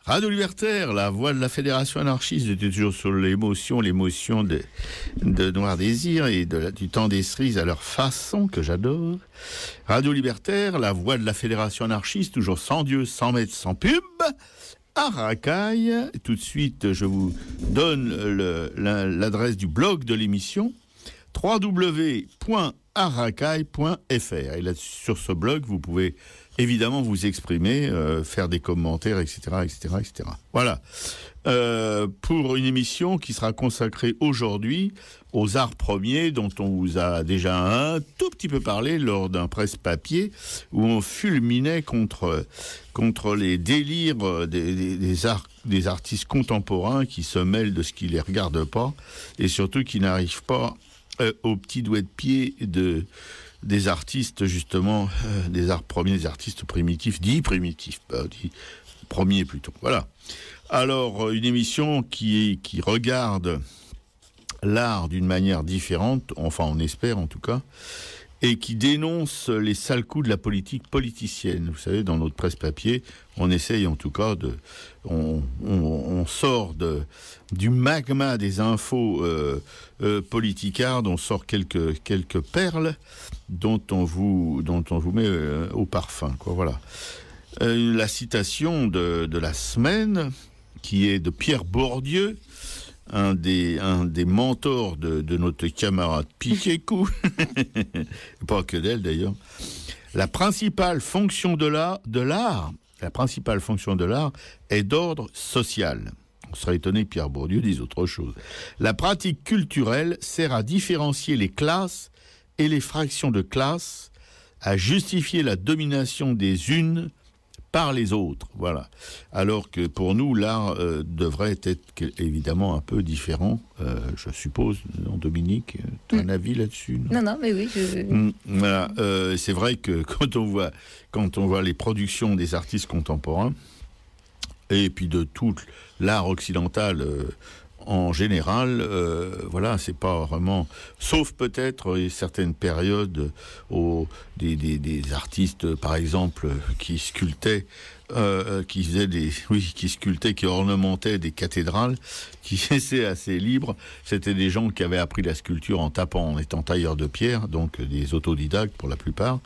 Radio Libertaire, la voix de la Fédération anarchiste, était toujours sur l'émotion de Noir Désir et du temps des cerises à leur façon, que j'adore. Radio Libertaire, la voix de la Fédération anarchiste, toujours sans Dieu, sans maître, sans pub. À Racaille, tout de suite, je vous donne l'adresse du blog de l'émission, www.aracaille.fr. Et là, sur ce blog, vous pouvez évidemment vous exprimer, faire des commentaires, etc., etc., etc. Voilà. Pour une émission qui sera consacrée aujourd'hui aux arts premiers, dont on vous a déjà un tout petit peu parlé lors d'un presse-papier où on fulminait contre les délires des artistes contemporains qui se mêlent de ce qui les regarde pas et surtout qui n'arrivent pas au petit doigt de pied des artistes, justement, des arts premiers, des artistes primitifs, dits premiers plutôt. Voilà. Alors, une émission qui regarde l'art d'une manière différente, enfin on espère en tout cas, et qui dénonce les sales coups de la politique politicienne. Vous savez, dans notre presse-papier, on essaye en tout cas on sort du magma des infos politicardes, on sort quelques perles dont on vous met au parfum, quoi. Voilà. La citation de la semaine, qui est de Pierre Bourdieu, un des mentors de notre camarade Piquet-Cou, pas que d'elle d'ailleurs. La principale fonction de l'art est d'ordre social. On serait étonné que Pierre Bourdieu dise autre chose. La pratique culturelle sert à différencier les classes et les fractions de classes, à justifier la domination des unes par les autres, voilà. Alors que pour nous, l'art devrait être évidemment un peu différent, je suppose. Non, Dominique, tu as un avis là-dessus? Non, mais oui. Voilà, c'est vrai que quand on voit les productions des artistes contemporains, et puis de tout l'art occidental en général, voilà, c'est pas vraiment, sauf peut-être certaines périodes des artistes, par exemple, qui sculptaient, qui ornementaient des cathédrales, qui étaient assez libres. C'était des gens qui avaient appris la sculpture en tapant, en étant tailleurs de pierre, donc des autodidactes pour la plupart,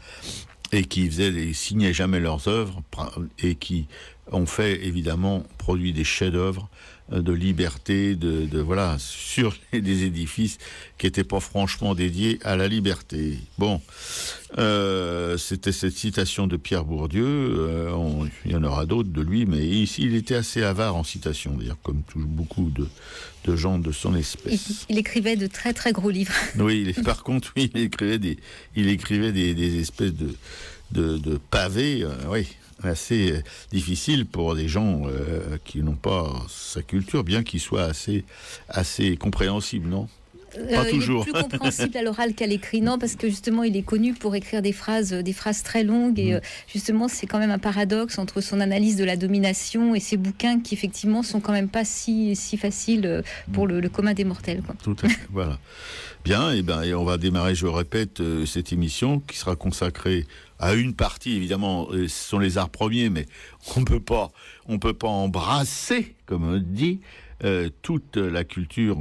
et qui signaient jamais leurs œuvres, et qui ont produit des chefs-d'œuvre de liberté, voilà, sur des édifices qui n'étaient pas franchement dédiés à la liberté. Bon, c'était cette citation de Pierre Bourdieu, il y en aura d'autres de lui, mais ici il était assez avare en citation, d'ailleurs, comme beaucoup de gens de son espèce. Il écrivait de très très gros livres. Oui, par contre, oui, il écrivait des espèces de pavés, oui, assez difficile pour des gens qui n'ont pas sa culture, bien qu'il soit assez compréhensible, non? Pas toujours. Il est plus compréhensible à l'oral qu'à l'écrit, non, parce que justement il est connu pour écrire des phrases très longues, et justement c'est quand même un paradoxe entre son analyse de la domination et ses bouquins qui effectivement sont quand même pas si faciles pour le commun des mortels, quoi. Tout à fait, voilà. Bien, et on va démarrer, je répète, cette émission qui sera consacrée à une partie, évidemment, ce sont les arts premiers, mais on peut pas embrasser, comme on dit, toute la culture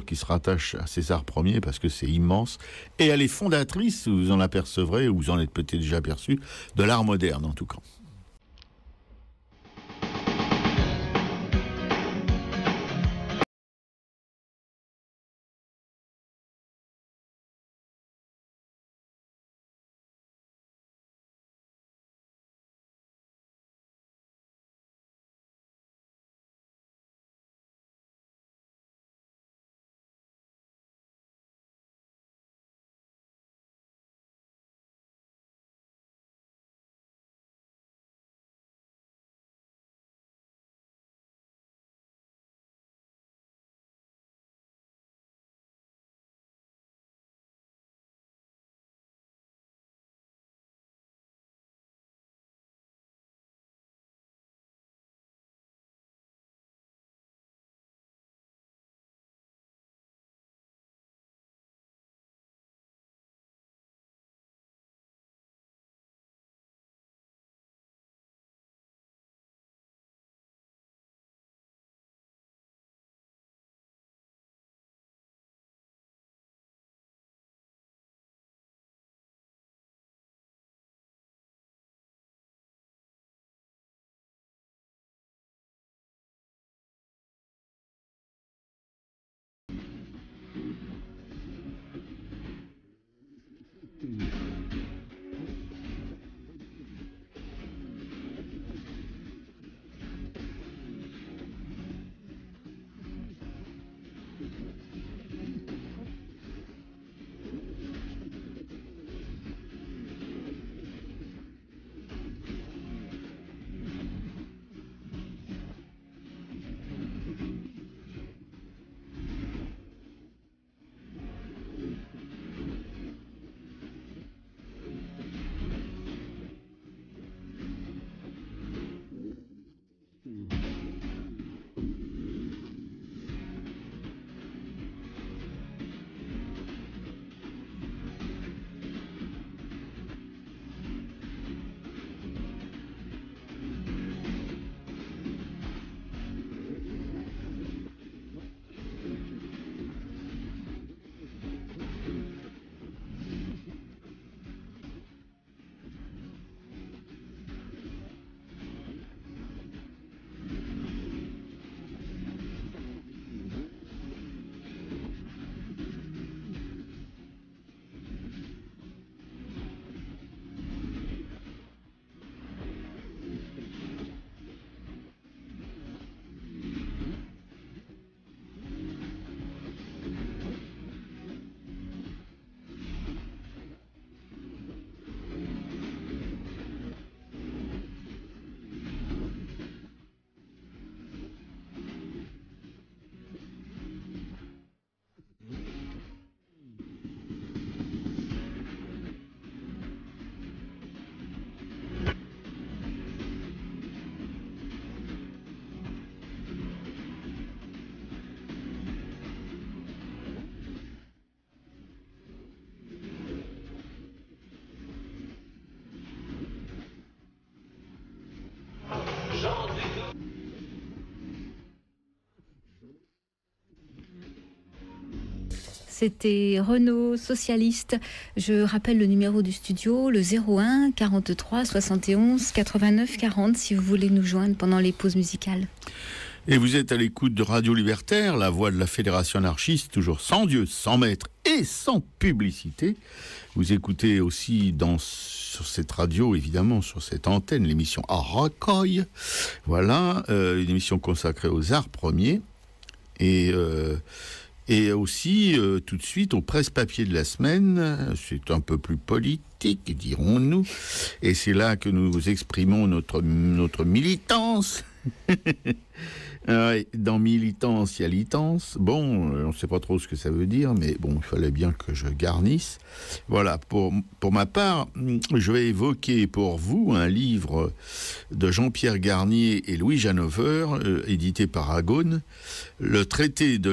qui se rattache à ces arts premiers, parce que c'est immense, et elle est fondatrice, vous en apercevrez, ou vous en êtes peut-être déjà aperçu, de l'art moderne en tout cas. C'était Renaud, socialiste. Je rappelle le numéro du studio, le 01 43 71 89 40, si vous voulez nous joindre pendant les pauses musicales. Et vous êtes à l'écoute de Radio Libertaire, la voix de la Fédération anarchiste, toujours sans Dieu, sans maître et sans publicité. Vous écoutez aussi sur cette radio, évidemment, sur cette antenne, l'émission Arracaille. Voilà, une émission consacrée aux arts premiers. Et aussi, tout de suite, au presse-papier de la semaine, c'est un peu plus politique, dirons-nous, et c'est là que nous exprimons notre militance. Dans militance, il y a litance. Bon, on ne sait pas trop ce que ça veut dire, mais bon, il fallait bien que je garnisse. Voilà, pour ma part, je vais évoquer pour vous un livre de Jean-Pierre Garnier et Louis Janover, édité par Agone, le traité de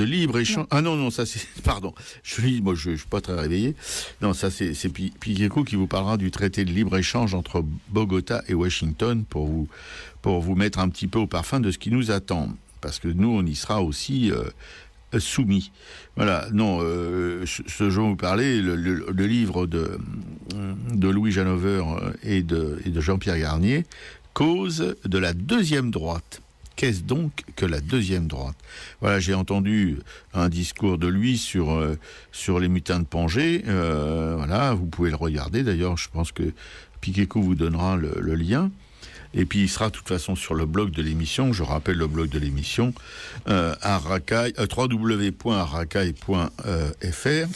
libre-échange... Ah non, ça c'est... Pardon, je suis pas très réveillé. Non, ça c'est Piqueco qui vous parlera du traité de libre-échange entre Bogota et Washington pour vous mettre un petit peu au parfum de ce qui nous attend. Parce que nous, on y sera aussi soumis. Voilà, non, ce dont je vous parlais, le livre de Louis Janover et de Jean-Pierre Garnier, Cause de la deuxième droite. Qu'est-ce donc que la deuxième droite? Voilà, j'ai entendu un discours de lui sur les mutins de Pangée. Voilà, vous pouvez le regarder. D'ailleurs, je pense que Piqueco vous donnera le lien. Et puis il sera de toute façon sur le blog de l'émission. Je rappelle le blog de l'émission, www.arracaille.fr.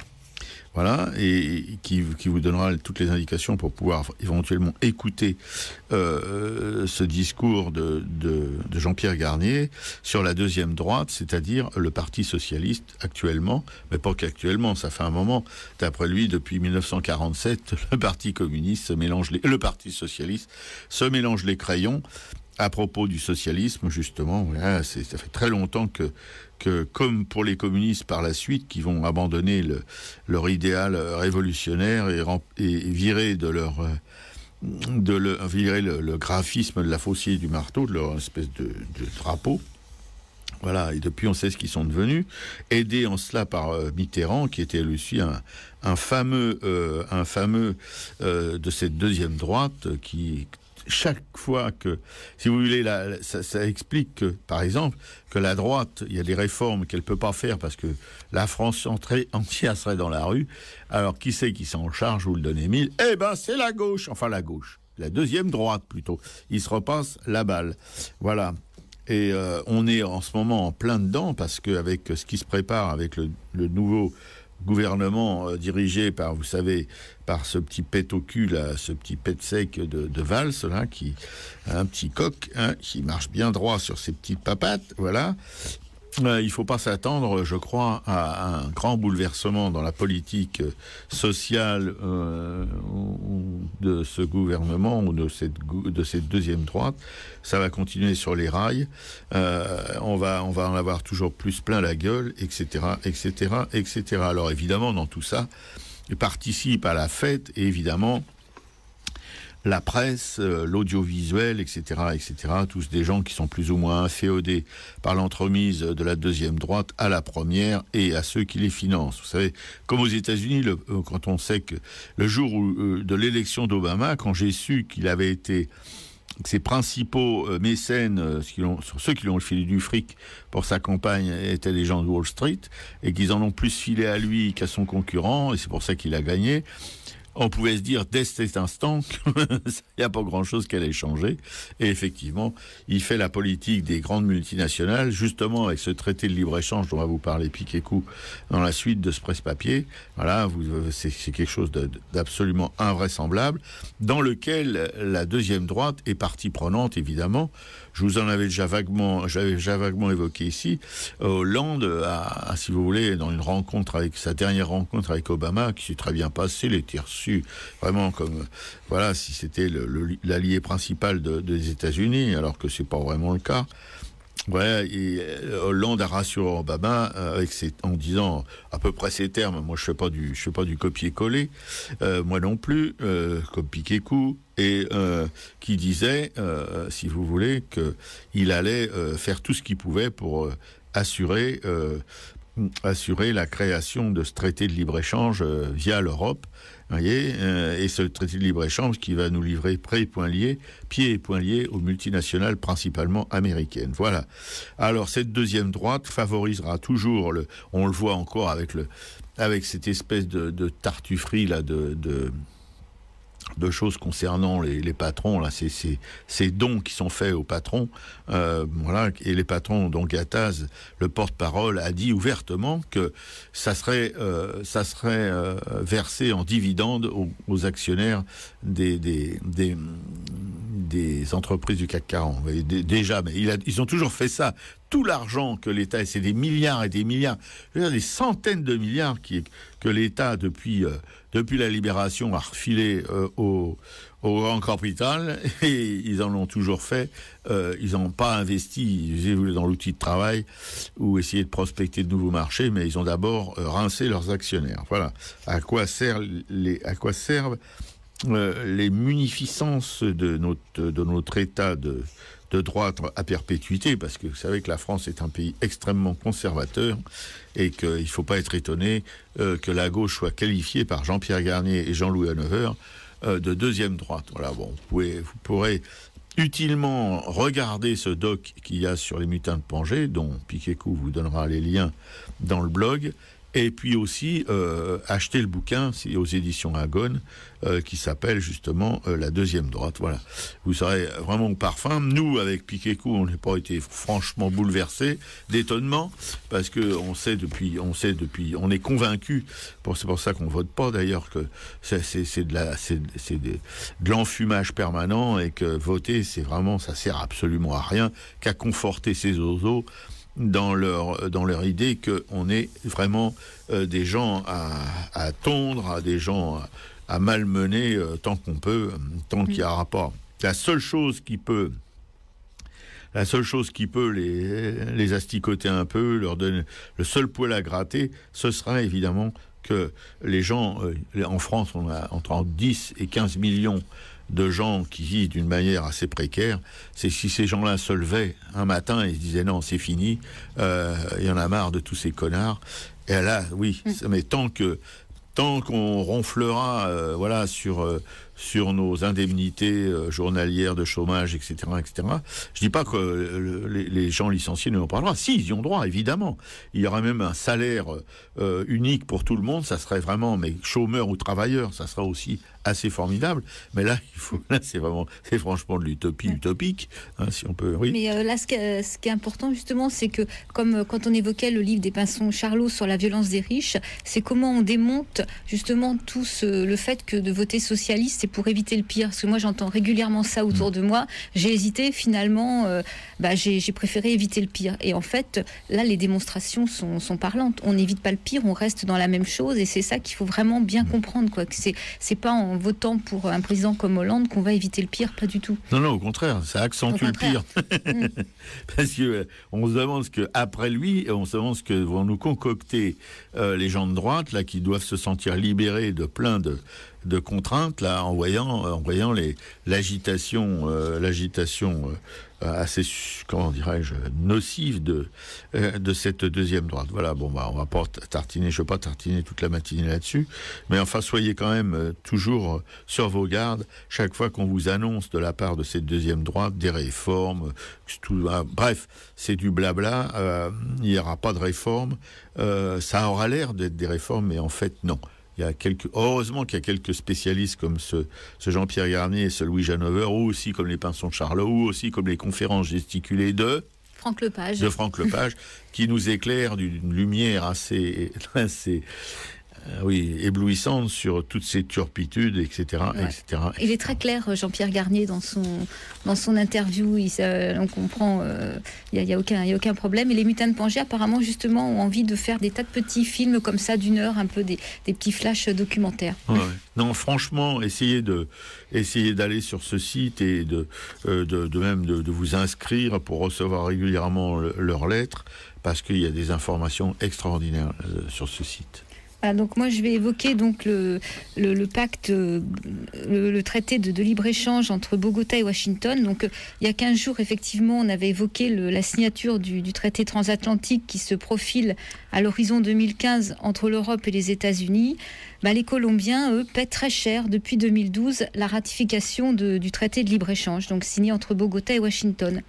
Voilà, et qui vous donnera toutes les indications pour pouvoir éventuellement écouter ce discours de Jean-Pierre Garnier sur la deuxième droite, c'est-à-dire le Parti socialiste actuellement, mais pas qu'actuellement, ça fait un moment. D'après lui, depuis 1947, le Parti communiste le Parti socialiste se mélange les crayons. À propos du socialisme, justement, voilà, ça fait très longtemps que comme pour les communistes par la suite, qui vont abandonner leur idéal révolutionnaire et virer virer le graphisme de la faucille et du marteau, de leur espèce de drapeau. Voilà, et depuis on sait ce qu'ils sont devenus, aidés en cela par Mitterrand, qui était lui aussi un fameux de cette deuxième droite, qui chaque fois que, si vous voulez, ça explique que, par exemple, que la droite, il y a des réformes qu'elle peut pas faire parce que la France entière serait dans la rue. Alors, qui c'est qui s'en charge, vous le donnez 1000? Eh ben, c'est la gauche. Enfin, la gauche. La deuxième droite, plutôt. Il se repasse la balle. Voilà. Et on est en ce moment en plein dedans parce qu'avec ce qui se prépare avec le nouveau gouvernement dirigé par, vous savez, par ce petit pet au cul, là, ce petit pet sec de Valls, là, qui un petit coq, hein, qui marche bien droit sur ses petites papates, voilà. Il ne faut pas s'attendre, je crois, à un grand bouleversement dans la politique sociale de ce gouvernement ou de cette deuxième droite. Ça va continuer sur les rails. On va en avoir toujours plus plein la gueule, etc., etc., etc. Alors évidemment, dans tout ça, participe à la fête, et évidemment, la presse, l'audiovisuel, etc., etc., tous des gens qui sont plus ou moins inféodés par l'entremise de la deuxième droite à la première et à ceux qui les financent. Vous savez, comme aux États-Unis, quand on sait que le jour de l'élection d'Obama, quand j'ai su qu'il avait été que ses principaux mécènes, ceux qui lui ont filé du fric pour sa campagne, étaient les gens de Wall Street, et qu'ils en ont plus filé à lui qu'à son concurrent, et c'est pour ça qu'il a gagné. On pouvait se dire dès cet instant qu'il n'y a pas grand-chose qui allait changer. Et effectivement, il fait la politique des grandes multinationales, justement avec ce traité de libre-échange dont va vous parler Piquet-Coup dans la suite de ce presse-papier. Voilà, c'est quelque chose d'absolument invraisemblable, dans lequel la deuxième droite est partie prenante, évidemment. Je vous en avais déjà vaguement évoqué ici. Hollande a, si vous voulez, dans sa dernière rencontre avec Obama, qui s'est très bien passée, il était reçu vraiment comme, voilà, si c'était l'allié principal des États-Unis, alors que c'est pas vraiment le cas. Ouais, et Hollande a rassuré Obama en disant à peu près ces termes. Moi, je fais pas du copier-coller, moi non plus, comme Piquet-Coup, et qui disait, si vous voulez, que il allait faire tout ce qu'il pouvait pour assurer la création de ce traité de libre-échange via l'Europe. Vous voyez, et ce traité de libre-échange qui va nous livrer pieds et poings liés aux multinationales principalement américaines. Voilà. Alors cette deuxième droite favorisera toujours on le voit encore avec cette espèce de tartufferie là de choses concernant les patrons, là, ces dons qui sont faits aux patrons, voilà, et les patrons, dont Gattaz, le porte-parole, a dit ouvertement que ça serait versé en dividendes aux actionnaires des entreprises du CAC 40. Vous voyez, déjà, mais ils ont toujours fait ça. Tout l'argent que l'État, et c'est des milliards et des milliards, je veux dire, des centaines de milliards que l'État, depuis la libération, a refilé au grand capital, et ils en ont toujours fait. Ils n'ont pas investi dans l'outil de travail ou essayé de prospecter de nouveaux marchés, mais ils ont d'abord rincé leurs actionnaires. Voilà. À quoi servent les munificences de notre État de droite à perpétuité, parce que vous savez que la France est un pays extrêmement conservateur et qu'il ne faut pas être étonné que la gauche soit qualifiée par Jean-Pierre Garnier et Jean-Louis Hannover de deuxième droite. Voilà, bon, vous pourrez utilement regarder ce doc qu'il y a sur les mutins de Pangée, dont Piquet-Coup vous donnera les liens dans le blog, et puis aussi acheter le bouquin, c'est aux éditions Agone, qui s'appelle justement La deuxième droite. Voilà, vous serez vraiment au parfum. Nous, avec Piquet-Coup, on n'a pas été franchement bouleversés d'étonnement, parce que on est convaincu. C'est pour ça qu'on vote pas d'ailleurs, que c'est de l'enfumage permanent, et que voter, ça sert absolument à rien, qu'à conforter ces oiseaux dans leur idée qu'on est vraiment des gens à tondre, des gens à malmener tant qu'on peut, tant qu'il y a un rapport. La seule chose qui peut les asticoter un peu, leur donner le seul poil à gratter, ce sera évidemment que les gens, en France, on a entre 10 et 15 millions de gens qui vivent d'une manière assez précaire. C'est si ces gens-là se levaient un matin et se disaient non, c'est fini, il y en a marre de tous ces connards. Et là, oui, mais tant qu'on ronflera, voilà, sur sur nos indemnités journalières de chômage, etc., etc. Je dis pas que les gens licenciés n'ont pas le droit. Si, ils y ont droit, évidemment. Il y aura même un salaire unique pour tout le monde. Ça serait vraiment, mais chômeurs ou travailleurs, ça sera aussi assez formidable. Mais là, c'est franchement de l'utopie utopique, hein, si on peut. Oui. Mais là, ce qui est important justement, c'est que comme quand on évoquait le livre des Pinsons Charlot sur la violence des riches, c'est comment on démonte justement tout le fait que de voter socialiste, c'est pour éviter le pire. Parce que moi, j'entends régulièrement ça autour de moi. J'ai hésité, finalement, j'ai préféré éviter le pire. Et en fait, là, les démonstrations sont parlantes. On n'évite pas le pire, on reste dans la même chose. Et c'est ça qu'il faut vraiment bien comprendre, quoi. Que c'est pas en votant pour un président comme Hollande qu'on va éviter le pire, pas du tout. Non, au contraire, ça accentue le pire. Parce que on se demande ce que après lui, on se demande ce que vont nous concocter les gens de droite là, qui doivent se sentir libérés de plein de contraintes là, en voyant l'agitation assez, comment dirais-je, nocive de cette deuxième droite. Voilà, on va pas tartiner, je ne vais pas tartiner toute la matinée là-dessus, mais enfin, soyez quand même toujours sur vos gardes chaque fois qu'on vous annonce de la part de cette deuxième droite des réformes, bref, c'est du blabla, il n'y aura pas de réforme, ça aura l'air d'être des réformes, mais en fait, non. Heureusement qu'il y a quelques spécialistes comme ce Jean-Pierre Garnier et ce Louis Janover, ou aussi comme les Pinsons Charlot, ou aussi comme les conférences gesticulées de Franck Lepage, qui nous éclairent d'une lumière assez éblouissante sur toutes ces turpitudes, etc., ouais. etc. Il est très clair, Jean-Pierre Garnier, dans son interview. On comprend, il n'y a aucun problème. Et les Mutins de Pangée, apparemment, justement, ont envie de faire des tas de petits films comme ça, d'une heure, un peu des petits flashs documentaires. Ouais. Non, franchement, essayez d'aller sur ce site et de vous inscrire pour recevoir régulièrement leurs lettres, parce qu'il y a des informations extraordinaires sur ce site. Voilà, donc moi je vais évoquer donc le pacte, le traité de libre-échange entre Bogota et Washington. Donc il y a 15 jours, effectivement, on avait évoqué la signature du traité transatlantique qui se profile à l'horizon 2015 entre l'Europe et les États-Unis. Les Colombiens, eux, paient très cher depuis 2012 la ratification du traité de libre-échange, donc signé entre Bogota et Washington.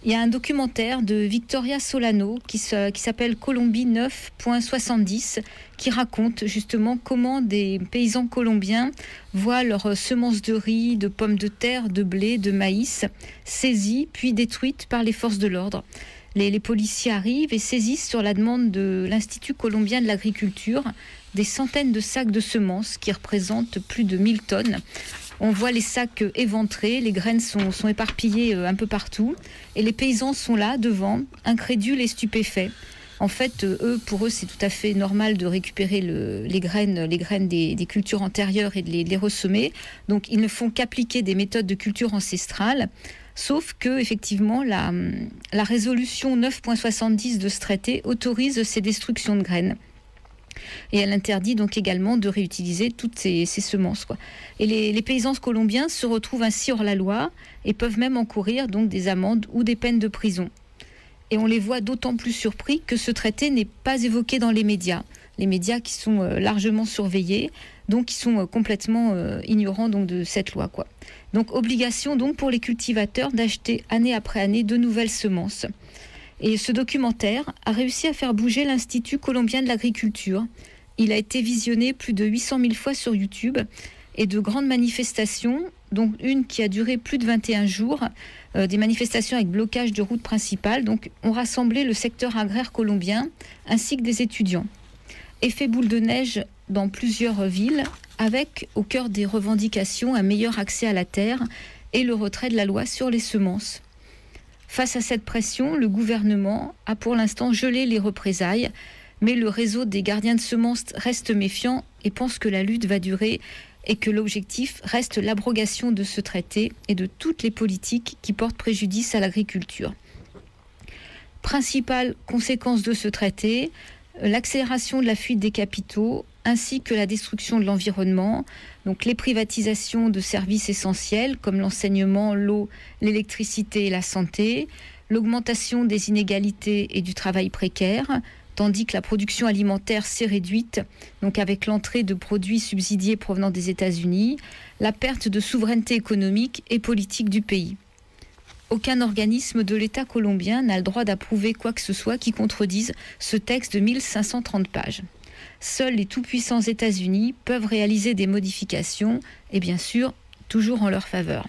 Il y a un documentaire de Victoria Solano qui s'appelle Colombie 9.70 qui raconte justement comment des paysans colombiens voient leurs semences de riz, de pommes de terre, de blé, de maïs saisies puis détruites par les forces de l'ordre. Les policiers arrivent et saisissent sur la demande de l'Institut colombien de l'agriculture des centaines de sacs de semences qui représentent plus de 1000 tonnes. On voit les sacs éventrés, les graines sont éparpillées un peu partout. Et les paysans sont là, devant, incrédules et stupéfaits. En fait, pour eux, c'est tout à fait normal de récupérer les graines des cultures antérieures et de les ressemer. Donc, ils ne font qu'appliquer des méthodes de culture ancestrale. Sauf que, effectivement, la résolution 9.70 de ce traité autorise ces destructions de graines. Et elle interdit donc également de réutiliser toutes ces semences, quoi. Et les paysans colombiens se retrouvent ainsi hors la loi et peuvent même encourir donc des amendes ou des peines de prison. Et on les voit d'autant plus surpris que ce traité n'est pas évoqué dans les médias qui sont largement surveillés, donc qui sont complètement ignorants donc, de cette loi, quoi. Donc obligation donc pour les cultivateurs d'acheter année après année de nouvelles semences. Et ce documentaire a réussi à faire bouger l'Institut colombien de l'agriculture. Il a été visionné plus de 800 000 fois sur YouTube et de grandes manifestations, dont une qui a duré plus de 21 jours, des manifestations avec blocage de routes principales, donc ont rassemblé le secteur agraire colombien ainsi que des étudiants. Effet boule de neige dans plusieurs villes, avec au cœur des revendications un meilleur accès à la terre et le retrait de la loi sur les semences. Face à cette pression, le gouvernement a pour l'instant gelé les représailles, mais le réseau des gardiens de semences reste méfiant et pense que la lutte va durer et que l'objectif reste l'abrogation de ce traité et de toutes les politiques qui portent préjudice à l'agriculture. Principale conséquence de ce traité, l'accélération de la fuite des capitaux ainsi que la destruction de l'environnement, donc les privatisations de services essentiels comme l'enseignement, l'eau, l'électricité et la santé, l'augmentation des inégalités et du travail précaire, tandis que la production alimentaire s'est réduite, donc avec l'entrée de produits subsidiés provenant des États-Unis, la perte de souveraineté économique et politique du pays. Aucun organisme de l'État colombien n'a le droit d'approuver quoi que ce soit qui contredise ce texte de 1530 pages. Seuls les tout-puissants États-Unis peuvent réaliser des modifications, et bien sûr, toujours en leur faveur.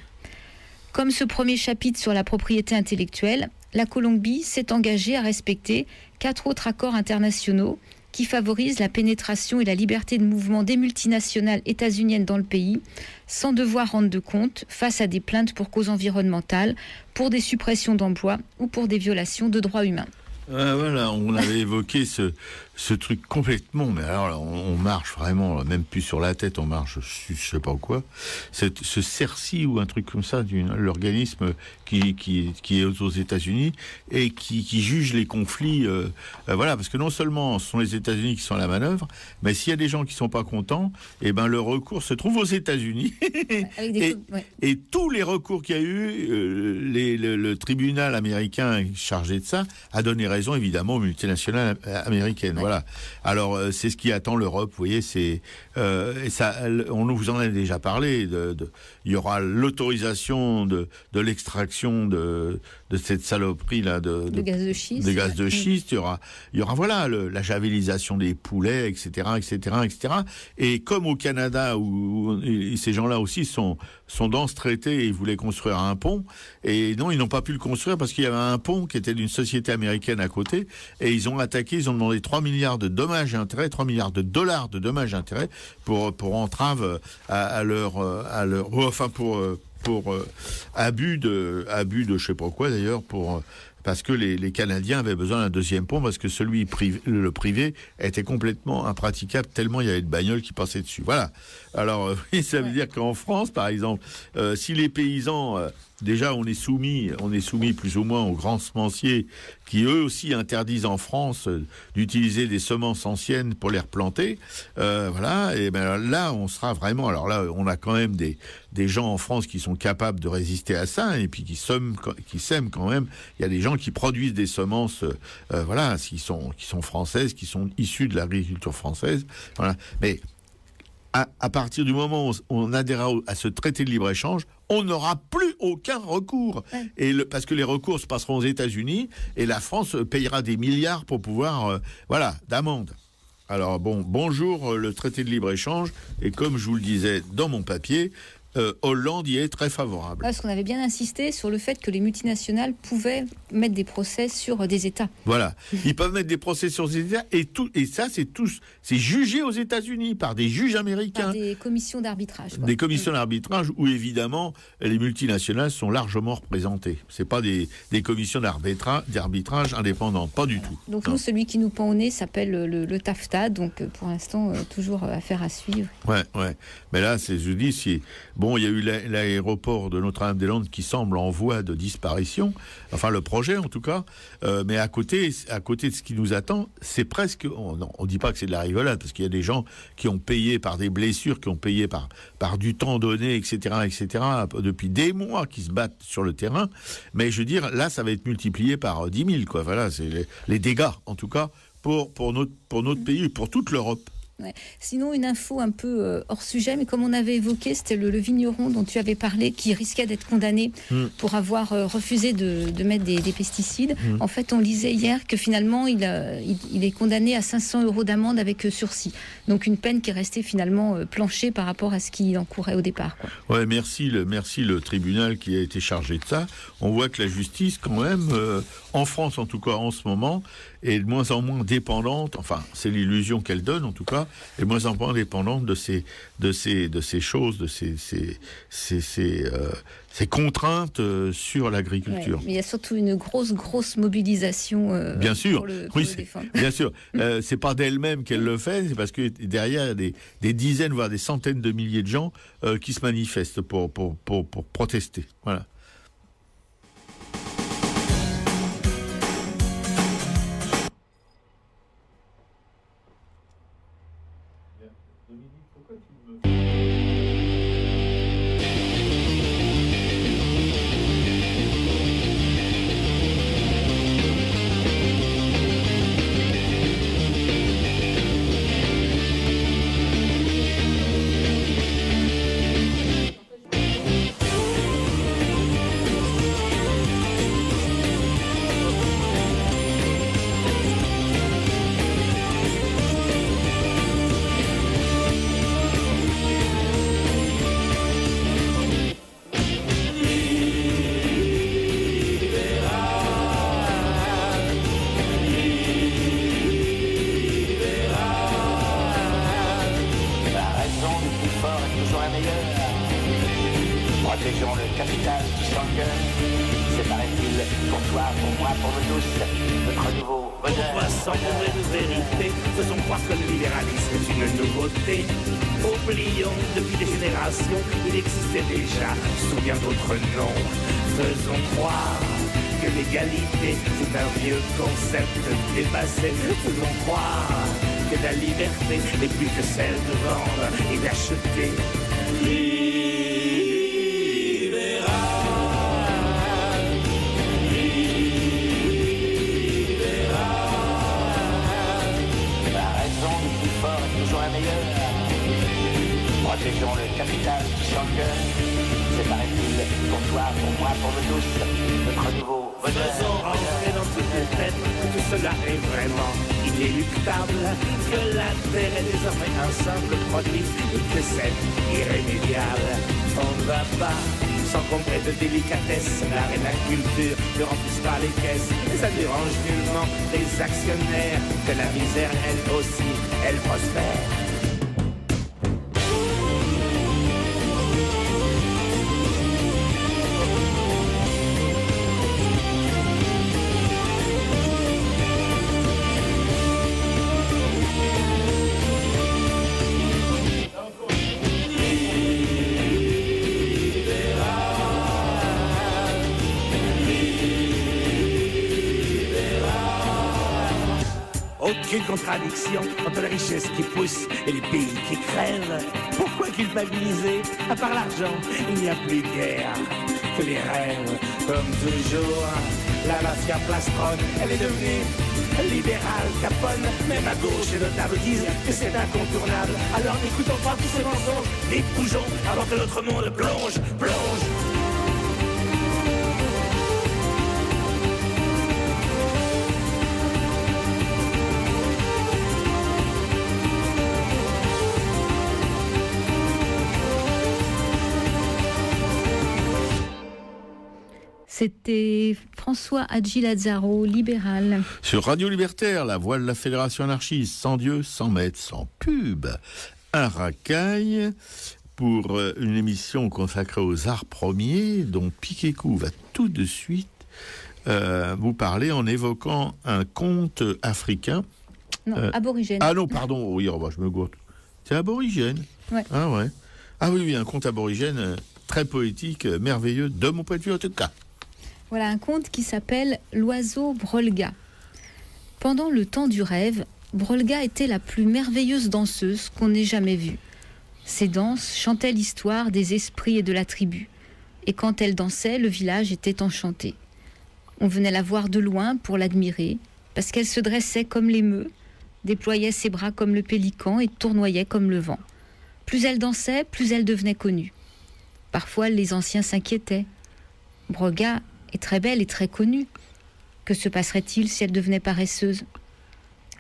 Comme ce premier chapitre sur la propriété intellectuelle, la Colombie s'est engagée à respecter 4 autres accords internationaux qui favorisent la pénétration et la liberté de mouvement des multinationales états-uniennes dans le pays, sans devoir rendre de compte face à des plaintes pour cause environnementale, pour des suppressions d'emplois ou pour des violations de droits humains. Voilà, on avait évoqué ce truc complètement, mais alors là, on marche vraiment, même plus sur la tête, on marche, je sais pas quoi. Ce CERCI ou un truc comme ça, l'organisme qui est aux États-Unis et qui juge les conflits. Voilà, parce que non seulement ce sont les États-Unis qui sont à la manœuvre, mais s'il y a des gens qui sont pas contents, et ben le recours se trouve aux États-Unis. Et tous les recours qu'il y a eu, le tribunal américain chargé de ça a donné raison évidemment aux multinationales américaines. Ouais. Voilà. Alors c'est ce qui attend l'Europe. Vous voyez, et ça, on vous en a déjà parlé. Il y aura l'autorisation de l'extraction de cette saloperie là de gaz de schiste. De gaz de schiste. Il y aura voilà la javellisation des poulets, etc., etc., etc. Et comme au Canada où ces gens-là aussi sont dans ce traité et ils voulaient construire un pont et non, ils n'ont pas pu le construire parce qu'il y avait un pont qui était d'une société américaine à côté et ils ont demandé 3 milliards de dommages et intérêts, 3 milliards de dollars de dommages et intérêts pour entrave à leur pour abus de je sais pas quoi d'ailleurs parce que les Canadiens avaient besoin d'un deuxième pont parce que le privé était complètement impraticable tellement il y avait de bagnoles qui passaient dessus. Voilà. Alors ça veut dire qu'en France, par exemple, si les paysans déjà on est soumis plus ou moins aux grands semenciers qui eux aussi interdisent en France d'utiliser des semences anciennes pour les replanter. Voilà. Et ben là on sera vraiment. Alors là on a quand même des gens en France qui sont capables de résister à ça et puis qui sèment quand même. Il y a des gens qui produisent des semences, voilà, qui sont françaises, qui sont issues de l'agriculture française. Voilà. Mais à partir du moment où on adhérera à ce traité de libre-échange, on n'aura plus aucun recours. Ouais. Parce que les recours se passeront aux États-Unis et la France payera des milliards pour pouvoir, d'amende. Alors bonjour le traité de libre-échange et comme je vous le disais dans mon papier, Hollande y est très favorable. Parce qu'on avait bien insisté sur le fait que les multinationales pouvaient mettre des procès sur des États. Voilà, ils peuvent mettre des procès sur des États et ça c'est jugé aux États-Unis par des juges américains. Par des commissions d'arbitrage. Des commissions d'arbitrage où évidemment les multinationales sont largement représentées. C'est pas des commissions d'arbitrage indépendantes, pas du tout. Donc nous, celui qui nous pend au nez s'appelle le TAFTA, donc pour l'instant toujours affaire à suivre. Ouais. Mais là, je vous dis Bon, il y a eu l'aéroport de Notre-Dame-des-Landes qui semble en voie de disparition, enfin le projet en tout cas, mais à côté de ce qui nous attend, c'est presque, on dit pas que c'est de la rigolade, parce qu'il y a des gens qui ont payé par des blessures, qui ont payé par du temps donné, etc., depuis des mois qui se battent sur le terrain, mais je veux dire, là ça va être multiplié par 10 000, quoi. Voilà, c'est les dégâts, en tout cas, pour notre pays, pour toute l'Europe. Ouais. Sinon, une info un peu hors sujet, mais comme on avait évoqué, c'était le vigneron dont tu avais parlé qui risquait d'être condamné pour avoir refusé de mettre des pesticides. En fait, on lisait hier que finalement, il est condamné à 500 € d'amende avec sursis. Donc une peine qui est restée finalement planchée par rapport à ce qu'il encourait au départ. Quoi. Ouais, merci le tribunal qui a été chargé de ça. On voit que la justice, quand même, en France en tout cas en ce moment, est de moins en moins dépendante, enfin c'est l'illusion qu'elle donne en tout cas, est de moins en moins dépendante de ces choses, de ces contraintes sur l'agriculture. Ouais, mais il y a surtout une grosse mobilisation bien sûr, pour le défendre. Bien sûr. C'est pas d'elle-même qu'elle le fait, c'est parce que derrière il y a des dizaines, voire des centaines de milliers de gens qui se manifestent pour protester. Voilà. meilleur. Protégeons le capital qui s'engueule. C'est paraît-il pour toi, pour moi, pour nous tous, notre nouveau bonheur. On va s'entourer de vérité, faisons croire que le libéralisme est une nouveauté. Oublions, depuis des générations, il existait déjà sous bien d'autres noms. Faisons croire que l'égalité, c'est un vieux concept dépassé. Faisons croire que la liberté n'est plus que celle de vendre et d'acheter. Protégeons le capital qui s'engueule. C'est paraît-il pour toi, pour moi, pour nous tous, notre nouveau bonheur. Faisons rentrer dans toutes les têtes que tout cela est vraiment inéluctable, que la terre est désormais un simple produit et que c'est irrémédiable. On ne va pas s'encombrer de délicatesse, l'art et la culture ne remplissent pas les caisses, mais ça dérange nullement les actionnaires, que la misère elle aussi, elle prospère. Aucune contradiction entre la richesse qui pousse et les pays qui crèvent. Pourquoi culpabiliser? À part l'argent, il n'y a plus de guerre que les rêves. Comme toujours, la mafia plastronne, elle est devenue libérale, Capone. Même à gauche, les notables disent que c'est incontournable. Alors n'écoutons pas tous ces mensonges, et bougeons avant que notre monde plonge. C'était François Hadji Lazzaro, libéral. Sur Radio Libertaire, la voix de la Fédération anarchiste, sans Dieu, sans maître, sans pub. Un racaille pour une émission consacrée aux arts premiers, dont Piquet-Cou va tout de suite vous parler en évoquant un conte africain. Non, aborigène. Ah non, pardon, oui, je me gourde. C'est aborigène. Ouais. Ah ouais. Ah oui, un conte aborigène très poétique, merveilleux, de mon point de vue en tout cas. Voilà un conte qui s'appelle L'oiseau Brolga. Pendant le temps du rêve, Brolga était la plus merveilleuse danseuse qu'on ait jamais vue. Ses danses chantaient l'histoire des esprits et de la tribu. Et quand elle dansait, le village était enchanté. On venait la voir de loin pour l'admirer, parce qu'elle se dressait comme l'émeu, déployait ses bras comme le pélican et tournoyait comme le vent. Plus elle dansait, plus elle devenait connue. Parfois, les anciens s'inquiétaient. Brolga est très belle et très connue. Que se passerait-il si elle devenait paresseuse?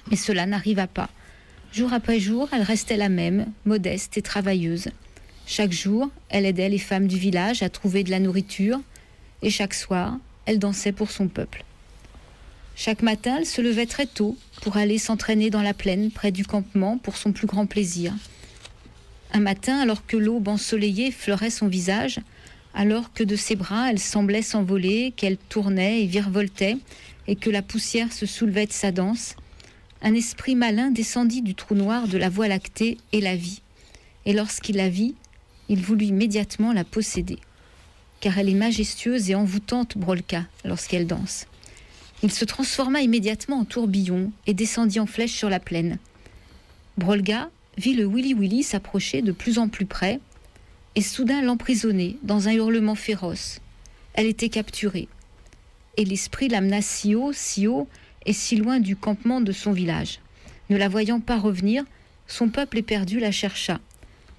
Mais cela n'arriva pas. Jour après jour, elle restait la même, modeste et travailleuse. Chaque jour, elle aidait les femmes du village à trouver de la nourriture, et chaque soir, elle dansait pour son peuple. Chaque matin, elle se levait très tôt pour aller s'entraîner dans la plaine près du campement pour son plus grand plaisir. Un matin, alors que l'aube ensoleillée fleurait son visage, alors que de ses bras elle semblait s'envoler, qu'elle tournait et virevoltait, et que la poussière se soulevait de sa danse, un esprit malin descendit du trou noir de la Voie lactée et la vit. Et lorsqu'il la vit, il voulut immédiatement la posséder. Car elle est majestueuse et envoûtante, Brolga, lorsqu'elle danse. Il se transforma immédiatement en tourbillon et descendit en flèche sur la plaine. Brolga vit le Willy-Willy s'approcher de plus en plus près, et soudain l'emprisonner dans un hurlement féroce. Elle était capturée. Et l'esprit l'amena si haut et si loin du campement de son village. Ne la voyant pas revenir, son peuple éperdu la chercha.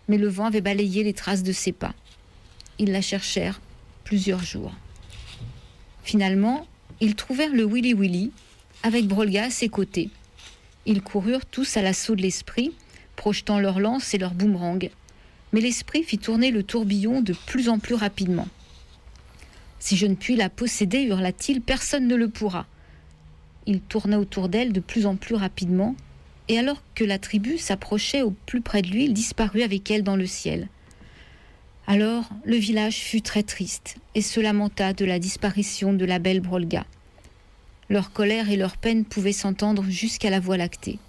Mais le vent avait balayé les traces de ses pas. Ils la cherchèrent plusieurs jours. Finalement, ils trouvèrent le Willy-Willy, avec Brolga à ses côtés. Ils coururent tous à l'assaut de l'esprit, projetant leurs lances et leurs boomerangs. Mais l'esprit fit tourner le tourbillon de plus en plus rapidement. « Si je ne puis la posséder, hurla-t-il, personne ne le pourra. » Il tourna autour d'elle de plus en plus rapidement, et alors que la tribu s'approchait au plus près de lui, il disparut avec elle dans le ciel. Alors, le village fut très triste et se lamenta de la disparition de la belle Brolga. Leur colère et leur peine pouvaient s'entendre jusqu'à la Voie lactée.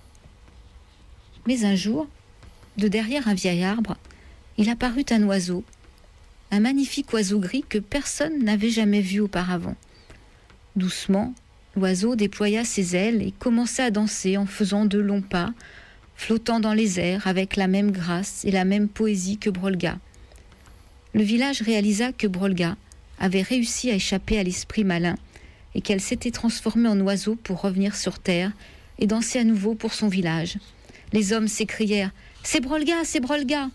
Mais un jour, de derrière un vieil arbre, il apparut un oiseau, un magnifique oiseau gris que personne n'avait jamais vu auparavant. Doucement, l'oiseau déploya ses ailes et commença à danser en faisant de longs pas, flottant dans les airs avec la même grâce et la même poésie que Brolga. Le village réalisa que Brolga avait réussi à échapper à l'esprit malin et qu'elle s'était transformée en oiseau pour revenir sur terre et danser à nouveau pour son village. Les hommes s'écrièrent « C'est Brolga, c'est Brolga !»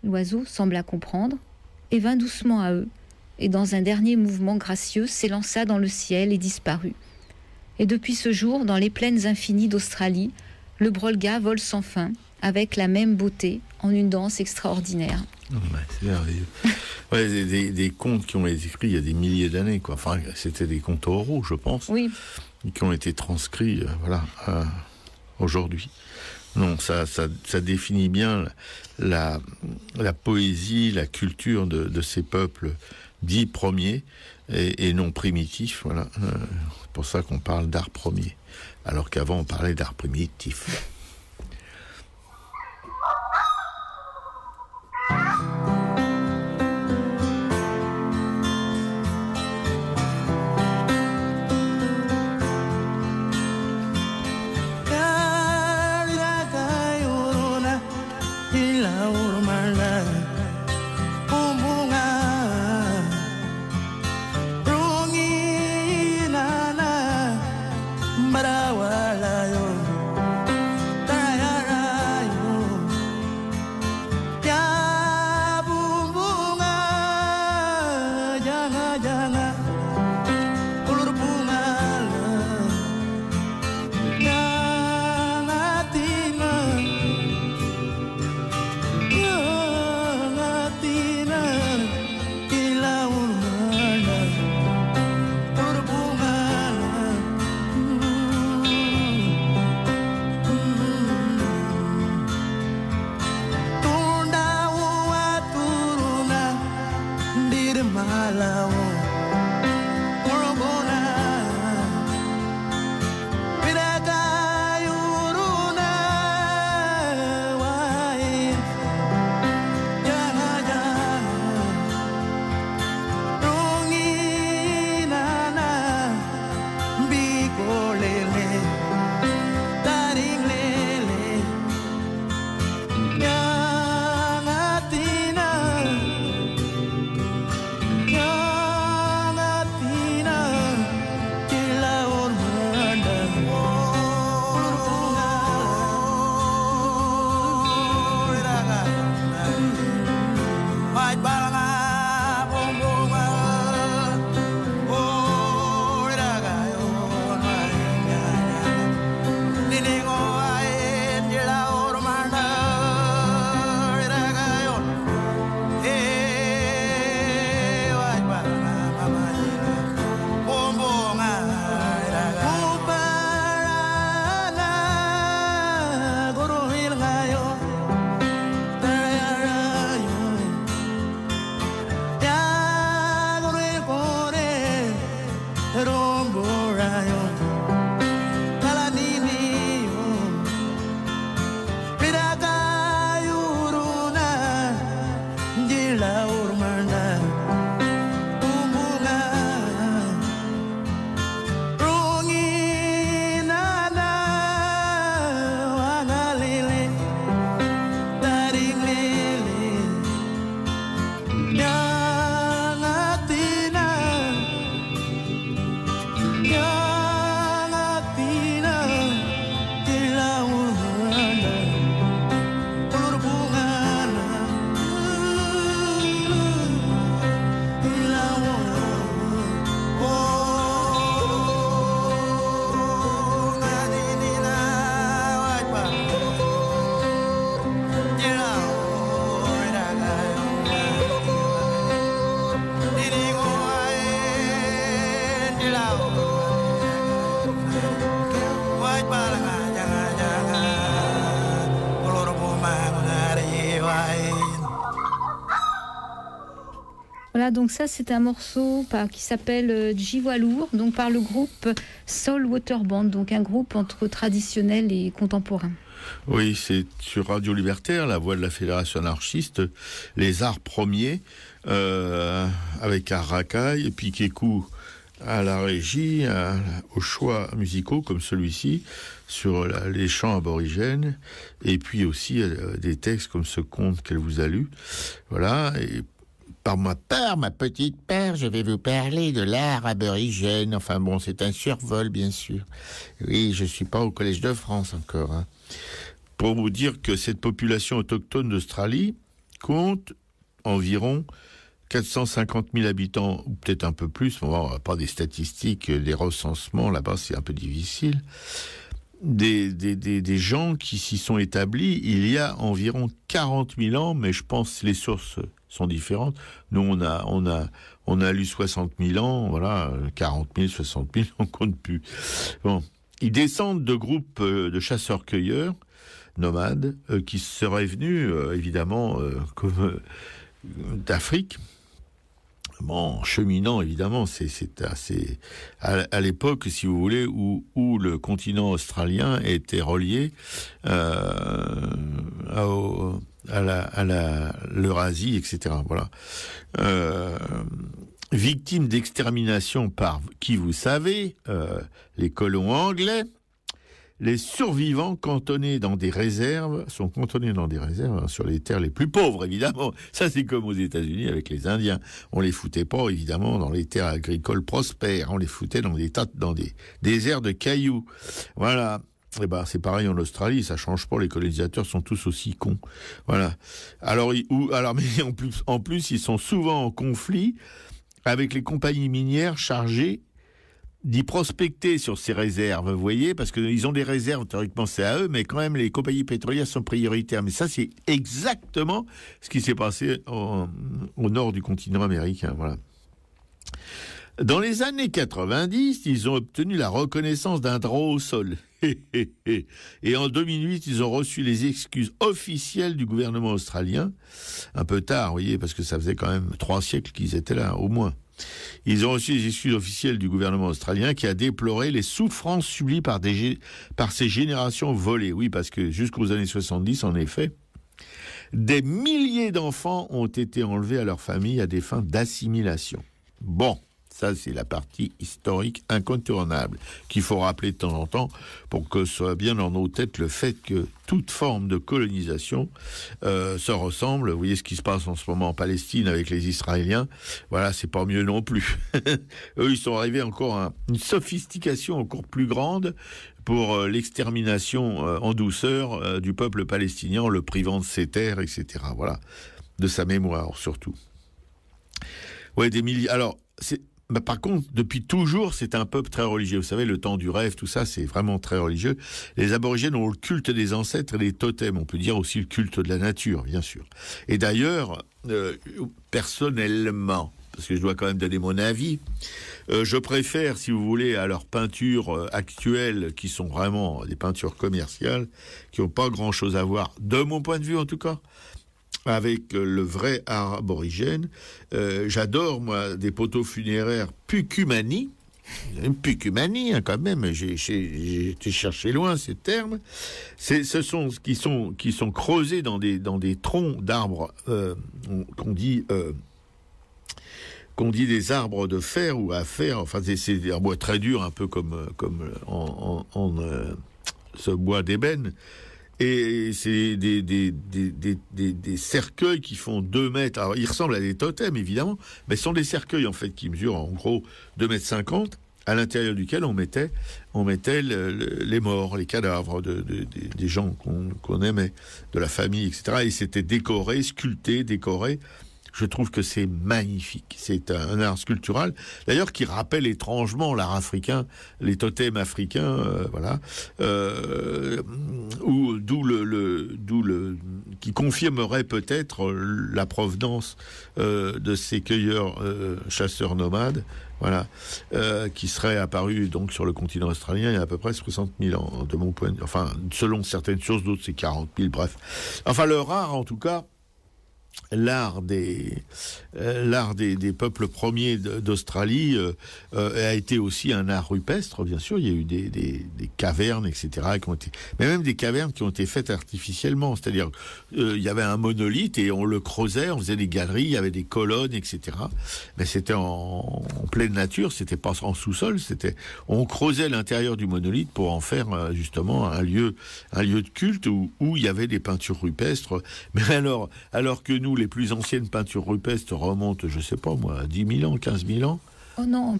L'oiseau sembla comprendre et vint doucement à eux, et dans un dernier mouvement gracieux s'élança dans le ciel et disparut. Et depuis ce jour, dans les plaines infinies d'Australie, le Brolga vole sans fin, avec la même beauté, en une danse extraordinaire. Ouais, c'est merveilleux. Ouais, des contes qui ont été écrits il y a des milliers d'années, quoi. Enfin, c'était des contes oraux, je pense, Oui. qui ont été transcrits, aujourd'hui. Non, ça définit bien la poésie, la culture de ces peuples dits premiers et non primitifs. Voilà. C'est pour ça qu'on parle d'art premier, alors qu'avant on parlait d'art primitif. Yeah. Voilà, donc ça c'est un morceau qui s'appelle Jiwalour, donc par le groupe Soul Water Band, donc un groupe entre traditionnel et contemporain. Oui, c'est sur Radio Libertaire, la voix de la Fédération anarchiste, les arts premiers, avec Arracaille et puis Kékou à la régie, aux choix musicaux comme celui-ci, sur les chants aborigènes, et puis aussi des textes comme ce conte qu'elle vous a lu. Voilà, et par ma part, ma petite part, je vais vous parler de l'art aborigène. Enfin bon, c'est un survol, bien sûr. Oui, je suis pas au Collège de France encore, hein. Pour vous dire que cette population autochtone d'Australie compte environ 450 000 habitants, ou peut-être un peu plus, bon, pas des statistiques, des recensements, là-bas c'est un peu difficile. Des gens qui s'y sont établis il y a environ 40 000 ans, mais je pense que les sources sont différentes. Nous, on a lu 60 000 ans, voilà, 40 000, 60 000, on compte plus. Bon. Ils descendent de groupes de chasseurs-cueilleurs, nomades, qui seraient venus, évidemment, comme d'Afrique. Bon, cheminant, évidemment, c'est assez... À l'époque, si vous voulez, où le continent australien était relié à l'Eurasie, etc. Voilà. Victimes d'extermination par qui, vous savez, les colons anglais, les survivants sont cantonnés dans des réserves, sur les terres les plus pauvres, évidemment. Ça, c'est comme aux États-Unis avec les Indiens. On les foutait pas, évidemment, dans les terres agricoles prospères. On les foutait dans des déserts de cailloux. Voilà. Eh ben, c'est pareil en Australie, ça change pas. Les colonisateurs sont tous aussi cons. Voilà. Mais en plus, ils sont souvent en conflit avec les compagnies minières chargées d'y prospecter sur ces réserves, vous voyez, parce qu'ils ont des réserves, théoriquement c'est à eux, mais quand même les compagnies pétrolières sont prioritaires. Mais ça, c'est exactement ce qui s'est passé au nord du continent américain, voilà. Dans les années 90, ils ont obtenu la reconnaissance d'un droit au sol. Et en 2008, ils ont reçu les excuses officielles du gouvernement australien. Un peu tard, vous voyez, parce que ça faisait quand même 3 siècles qu'ils étaient là, au moins. Ils ont reçu les excuses officielles du gouvernement australien qui a déploré les souffrances subies par ces générations volées. Oui, parce que jusqu'aux années 70, en effet, des milliers d'enfants ont été enlevés à leur famille à des fins d'assimilation. Bon, ça c'est la partie historique incontournable qu'il faut rappeler de temps en temps pour que soit bien dans nos têtes le fait que toute forme de colonisation se ressemble. Vous voyez ce qui se passe en ce moment en Palestine avec les Israéliens. Voilà, c'est pas mieux non plus. Eux, ils sont arrivés encore à une sophistication encore plus grande pour l'extermination en douceur du peuple palestinien, en le privant de ses terres, etc. Voilà, de sa mémoire surtout. Ouais, des milliers. Alors, par contre, depuis toujours, c'est un peuple très religieux. Vous savez, le temps du rêve, tout ça, c'est vraiment très religieux. Les aborigènes ont le culte des ancêtres et des totems. On peut dire aussi le culte de la nature, bien sûr. Et d'ailleurs, personnellement, parce que je dois quand même donner mon avis, je préfère, si vous voulez, à leurs peintures actuelles, qui sont vraiment des peintures commerciales, qui n'ont pas grand-chose à voir, de mon point de vue en tout cas, avec le vrai art aborigène. J'adore, moi, des poteaux funéraires Pucumani. Pucumani, hein, quand même, j'ai été chercher loin ces termes. Ce sont qui sont creusés dans des troncs d'arbres qu'on dit des arbres de fer ou à fer. Enfin, c'est des bois très durs, un peu comme ce bois d'ébène. Et c'est des cercueils qui font 2 mètres. Alors, ils ressemblent à des totems, évidemment, mais ce sont des cercueils, en fait, qui mesurent, en gros, 2,50 mètres, à l'intérieur duquel on mettait les morts, les cadavres des gens qu'on aimait, de la famille, etc. Et c'était décoré, sculpté, décoré. Je trouve que c'est magnifique. C'est un art sculptural, d'ailleurs, qui rappelle étrangement l'art africain, les totems africains, voilà, qui confirmerait peut-être la provenance de ces cueilleurs, chasseurs nomades, voilà, qui seraient apparus donc sur le continent australien il y a à peu près 60 000 ans, de mon point de vue. Enfin, selon certaines sources, d'autres c'est 40 000, bref. Enfin, leur art, en tout cas, des peuples premiers d'Australie a été aussi un art rupestre, bien sûr. Il y a eu des cavernes, etc., mais même des cavernes qui ont été faites artificiellement. C'est-à-dire, il y avait un monolithe et on le creusait, on faisait des galeries, il y avait des colonnes, etc. Mais c'était en pleine nature, c'était pas en sous-sol, on creusait l'intérieur du monolithe pour en faire justement un lieu de culte où il y avait des peintures rupestres. Mais alors que nous, les plus anciennes peintures rupestres remontent, je sais pas moi, à 10 000 ans, 15 000 ans. Oh non,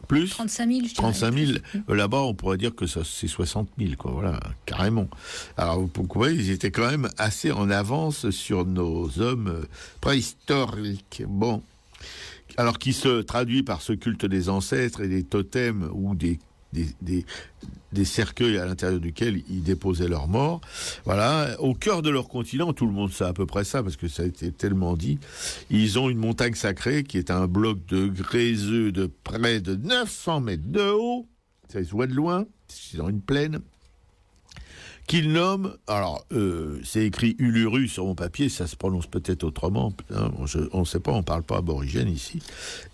plus 35 000, je dirais. 35 000. Là-bas, on pourrait dire que ça, c'est 60 000, quoi. Voilà, carrément. Alors, vous voyez, ils étaient quand même assez en avance sur nos hommes préhistoriques. Bon. Alors, qui se traduit par ce culte des ancêtres et des totems ou des cercueils à l'intérieur duquel ils déposaient leurs morts. Voilà, au cœur de leur continent, tout le monde sait à peu près ça, parce que ça a été tellement dit, ils ont une montagne sacrée qui est un bloc de gréseux de près de 900 mètres de haut, ça se voit de loin, c'est dans une plaine, qu'ils nomment, alors c'est écrit Uluru sur mon papier, ça se prononce peut-être autrement, hein, on ne sait pas, on ne parle pas aborigène ici,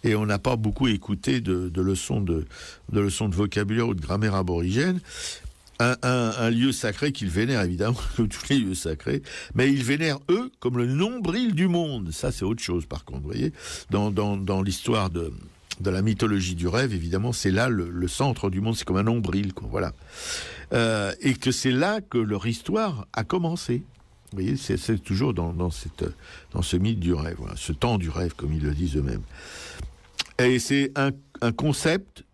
et on n'a pas beaucoup écouté de leçons de vocabulaire ou de grammaire aborigène. Un lieu sacré qu'ils vénèrent évidemment, comme tous les lieux sacrés, mais ils vénèrent eux comme le nombril du monde. Ça c'est autre chose par contre, vous voyez, dans l'histoire de la mythologie du rêve, évidemment, c'est là le centre du monde, c'est comme un nombril, quoi, voilà. Et que c'est là que leur histoire a commencé. Vous voyez, c'est toujours dans ce mythe du rêve, voilà, ce temps du rêve, comme ils le disent eux-mêmes. Et c'est un concept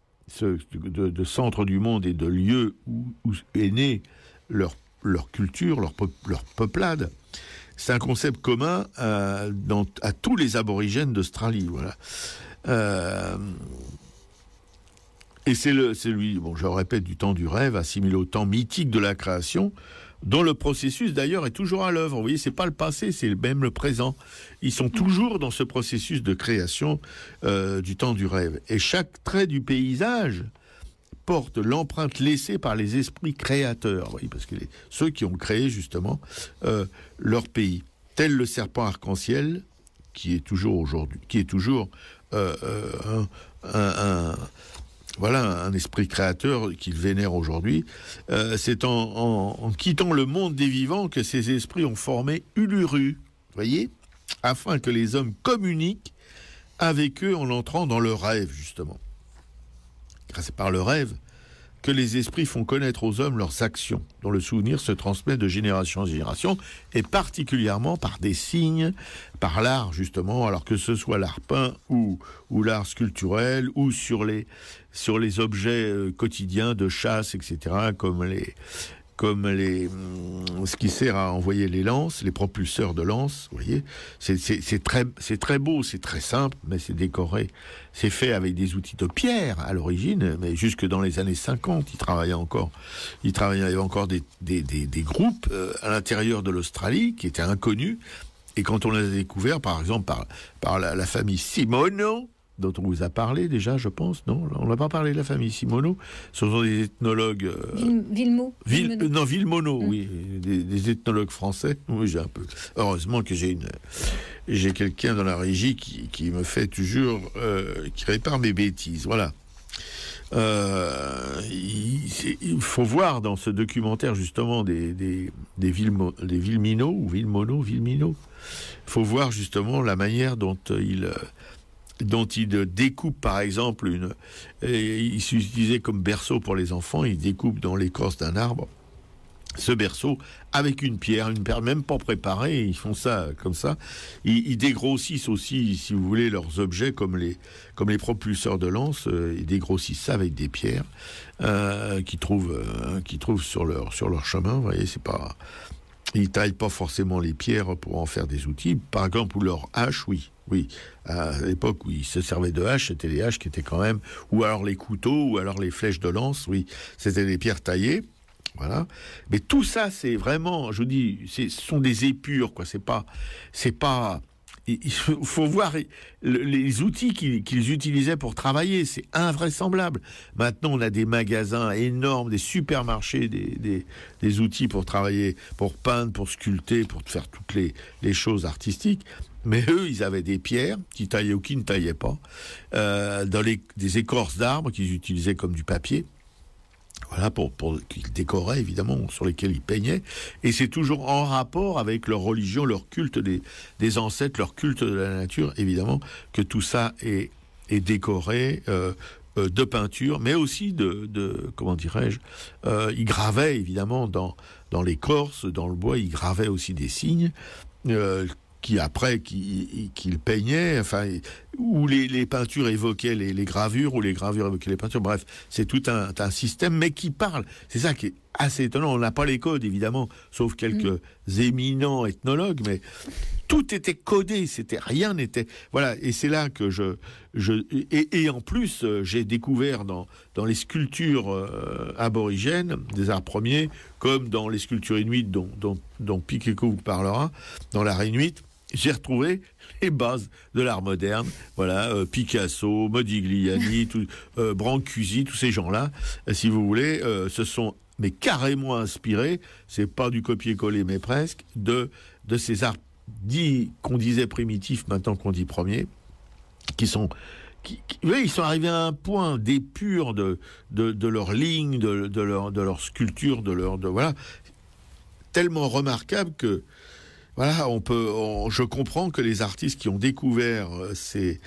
de centre du monde et de lieu où est née leur culture, leur peuplade. C'est un concept commun à tous les aborigènes d'Australie, voilà. Et c'est lui, bon, je le répète, du temps du rêve, assimilé au temps mythique de la création, dont le processus d'ailleurs est toujours à l'œuvre. Vous voyez, c'est pas le passé, c'est même le présent. Ils sont toujours dans ce processus de création du temps du rêve. Et chaque trait du paysage porte l'empreinte laissée par les esprits créateurs, vous voyez, parce que ceux qui ont créé justement leur pays. Tel le serpent arc-en-ciel, qui est toujours un esprit créateur qu'il vénère aujourd'hui. C'est en quittant le monde des vivants que ces esprits ont formé Uluru, voyez, afin que les hommes communiquent avec eux en entrant dans le rêve, justement. Car c'est par le rêve que les esprits font connaître aux hommes leurs actions, dont le souvenir se transmet de génération en génération, et particulièrement par des signes, par l'art justement, alors que ce soit l'art peint ou l'art sculpturel, ou sur les objets quotidiens de chasse, etc., comme ce qui sert à envoyer les lances, les propulseurs de lances, vous voyez, c'est très beau, c'est très simple, mais c'est décoré. C'est fait avec des outils de pierre à l'origine, mais jusque dans les années 50, il travaillait encore des groupes à l'intérieur de l'Australie qui étaient inconnus. Et quand on les a découverts, par exemple, par la famille Simono, dont on vous a parlé déjà, je pense, non? On n'a pas parlé de la famille Simono. Ce sont des ethnologues... Villemono, oui. Des ethnologues français. Oui, j'ai un peu... Heureusement que j'ai quelqu'un dans la régie qui me fait toujours... qui répare mes bêtises, voilà. Il faut voir dans ce documentaire, justement, des Villemono, il faut voir, justement, la manière dont il découpe, par exemple, il s'utilisait comme berceau pour les enfants, il découpe dans l'écorce d'un arbre ce berceau avec une pierre même pas préparée, ils font ça comme ça. Ils dégrossissent aussi, si vous voulez, leurs objets comme les propulseurs de lance, ils dégrossissent ça avec des pierres qu'ils trouvent sur leur chemin. Vous voyez, c'est pas... Ils taillent pas forcément les pierres pour en faire des outils. Par exemple, ou leur hache, oui. À l'époque où ils se servaient de haches, c'était les haches qui étaient quand même... Ou alors les couteaux, ou alors les flèches de lance, oui. C'était des pierres taillées. Voilà. Mais tout ça, c'est vraiment... Je vous dis, ce sont des épures, quoi. C'est pas il faut voir les outils qu'ils utilisaient pour travailler. C'est invraisemblable. Maintenant, on a des magasins énormes, des supermarchés, des outils pour travailler, pour peindre, pour sculpter, pour faire toutes les choses artistiques. Mais eux, ils avaient des pierres qui taillaient ou qui ne taillaient pas, des écorces d'arbres qu'ils utilisaient comme du papier. Voilà, pour qu'ils décoraient, évidemment, sur lesquels ils peignaient. Et c'est toujours en rapport avec leur religion, leur culte des ancêtres, leur culte de la nature, évidemment, que tout ça est décoré de peinture, mais aussi comment dirais-je, ils gravaient, évidemment, dans l'écorce, dans le bois, ils gravaient aussi des signes, qu'ils peignaient, enfin, où les peintures évoquaient les gravures, ou les gravures évoquaient les peintures. Bref, c'est tout un système, mais qui parle. C'est ça qui est assez étonnant. On n'a pas les codes, évidemment, sauf quelques éminents ethnologues, mais tout était codé. Rien n'était. Voilà. Et c'est là que et en plus, j'ai découvert dans les sculptures aborigènes des arts premiers, comme dans les sculptures inuites dont Pikeko vous parlera, dans l'art inuit, j'ai retrouvé les bases de l'art moderne. Voilà, Picasso, Modigliani, Brancusi, tous ces gens-là, si vous voulez, se sont carrément inspirés, c'est pas du copier-coller, mais presque, de ces arts qu'on disait primitifs, maintenant qu'on dit premiers, ils sont arrivés à un point d'épure de leur ligne, de leur sculpture, voilà, tellement remarquable que voilà, je comprends que les artistes qui ont découvert ces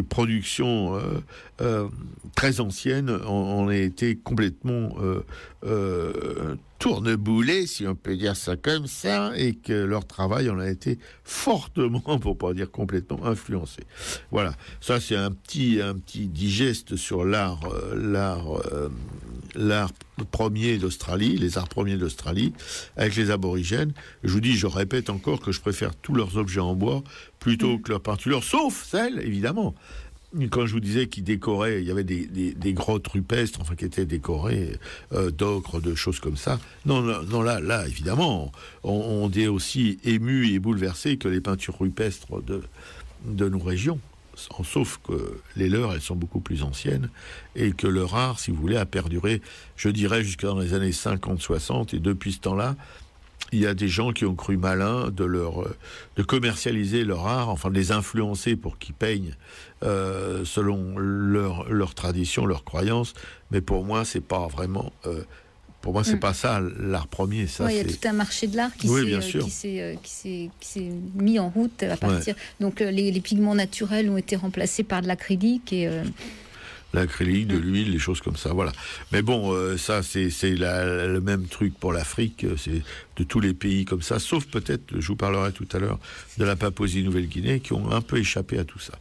productions très anciennes en aient été complètement tourneboulés, si on peut dire ça comme ça, et que leur travail en a été fortement, pour pas dire complètement, influencé. Voilà, ça c'est un petit digeste sur l'art premier d'Australie, les arts premiers d'Australie, avec les aborigènes. Je vous dis, je répète encore que je préfère tous leurs objets en bois plutôt que leurs peintures, sauf celles, évidemment. Quand je vous disais qu'ils décoraient, il y avait des grottes rupestres, enfin qui étaient décorées d'ocre, de choses comme ça. Non, là, évidemment, on est aussi ému et bouleversé que les peintures rupestres de nos régions. Sauf que les leurs, elles sont beaucoup plus anciennes, et que leur art, si vous voulez, a perduré, je dirais, jusqu'à dans les années 50-60, et depuis ce temps-là, il y a des gens qui ont cru malin de commercialiser leur art, enfin de les influencer pour qu'ils peignent selon leur tradition, leur croyance. Mais pour moi, c'est pas vraiment. Pour moi, c'est pas ça l'art premier. Ça, il y a tout un marché de l'art qui s'est mis en route à partir. Donc les pigments naturels ont été remplacés par de l'acrylique et. L'acrylique, de l'huile, les choses comme ça, voilà. Mais bon, ça, c'est le même truc pour l'Afrique, c'est de tous les pays comme ça, sauf peut-être, je vous parlerai tout à l'heure, de la Papouasie-Nouvelle-Guinée, qui ont un peu échappé à tout ça.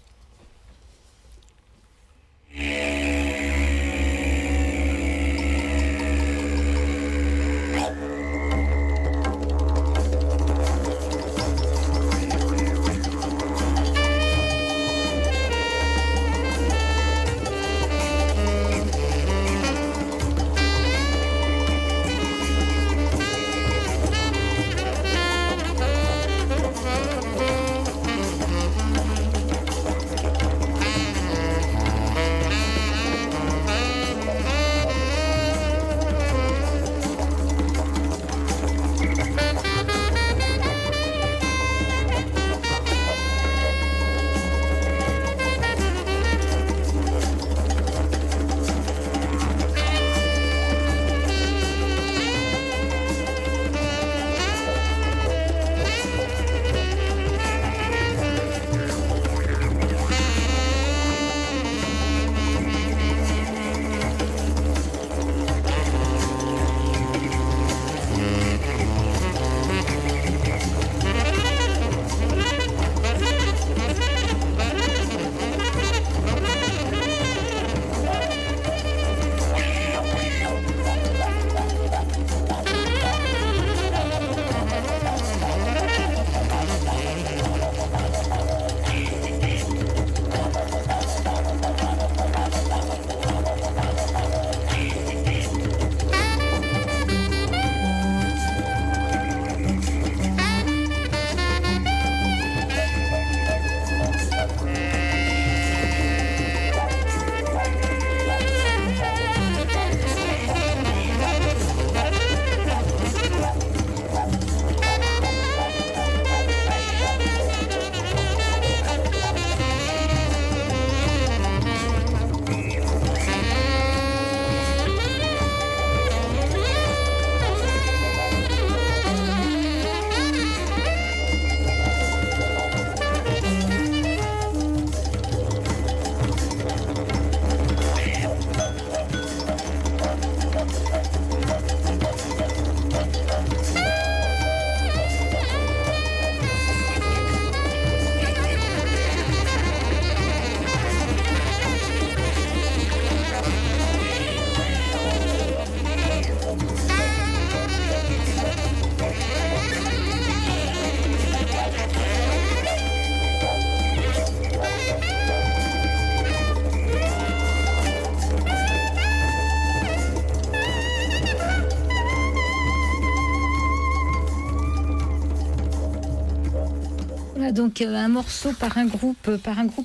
Voilà, donc un morceau par un groupe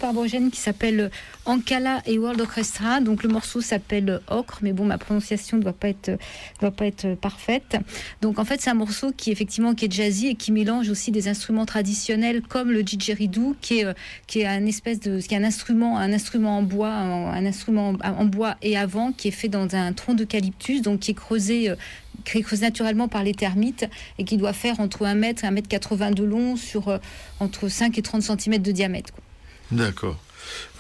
aborigène qui s'appelle Ankala et World Orchestra. Donc le morceau s'appelle Ocre, mais bon, ma prononciation doit pas être parfaite. Donc en fait, c'est un morceau qui est jazzy et qui mélange aussi des instruments traditionnels comme le didgeridoo, qui est un instrument en bois, et avant, qui est fait dans un tronc d'eucalyptus, donc qui est creusé naturellement par les termites et qui doit faire entre 1 mètre et 1,80 m de long sur entre 5 et 30 cm de diamètre. D'accord.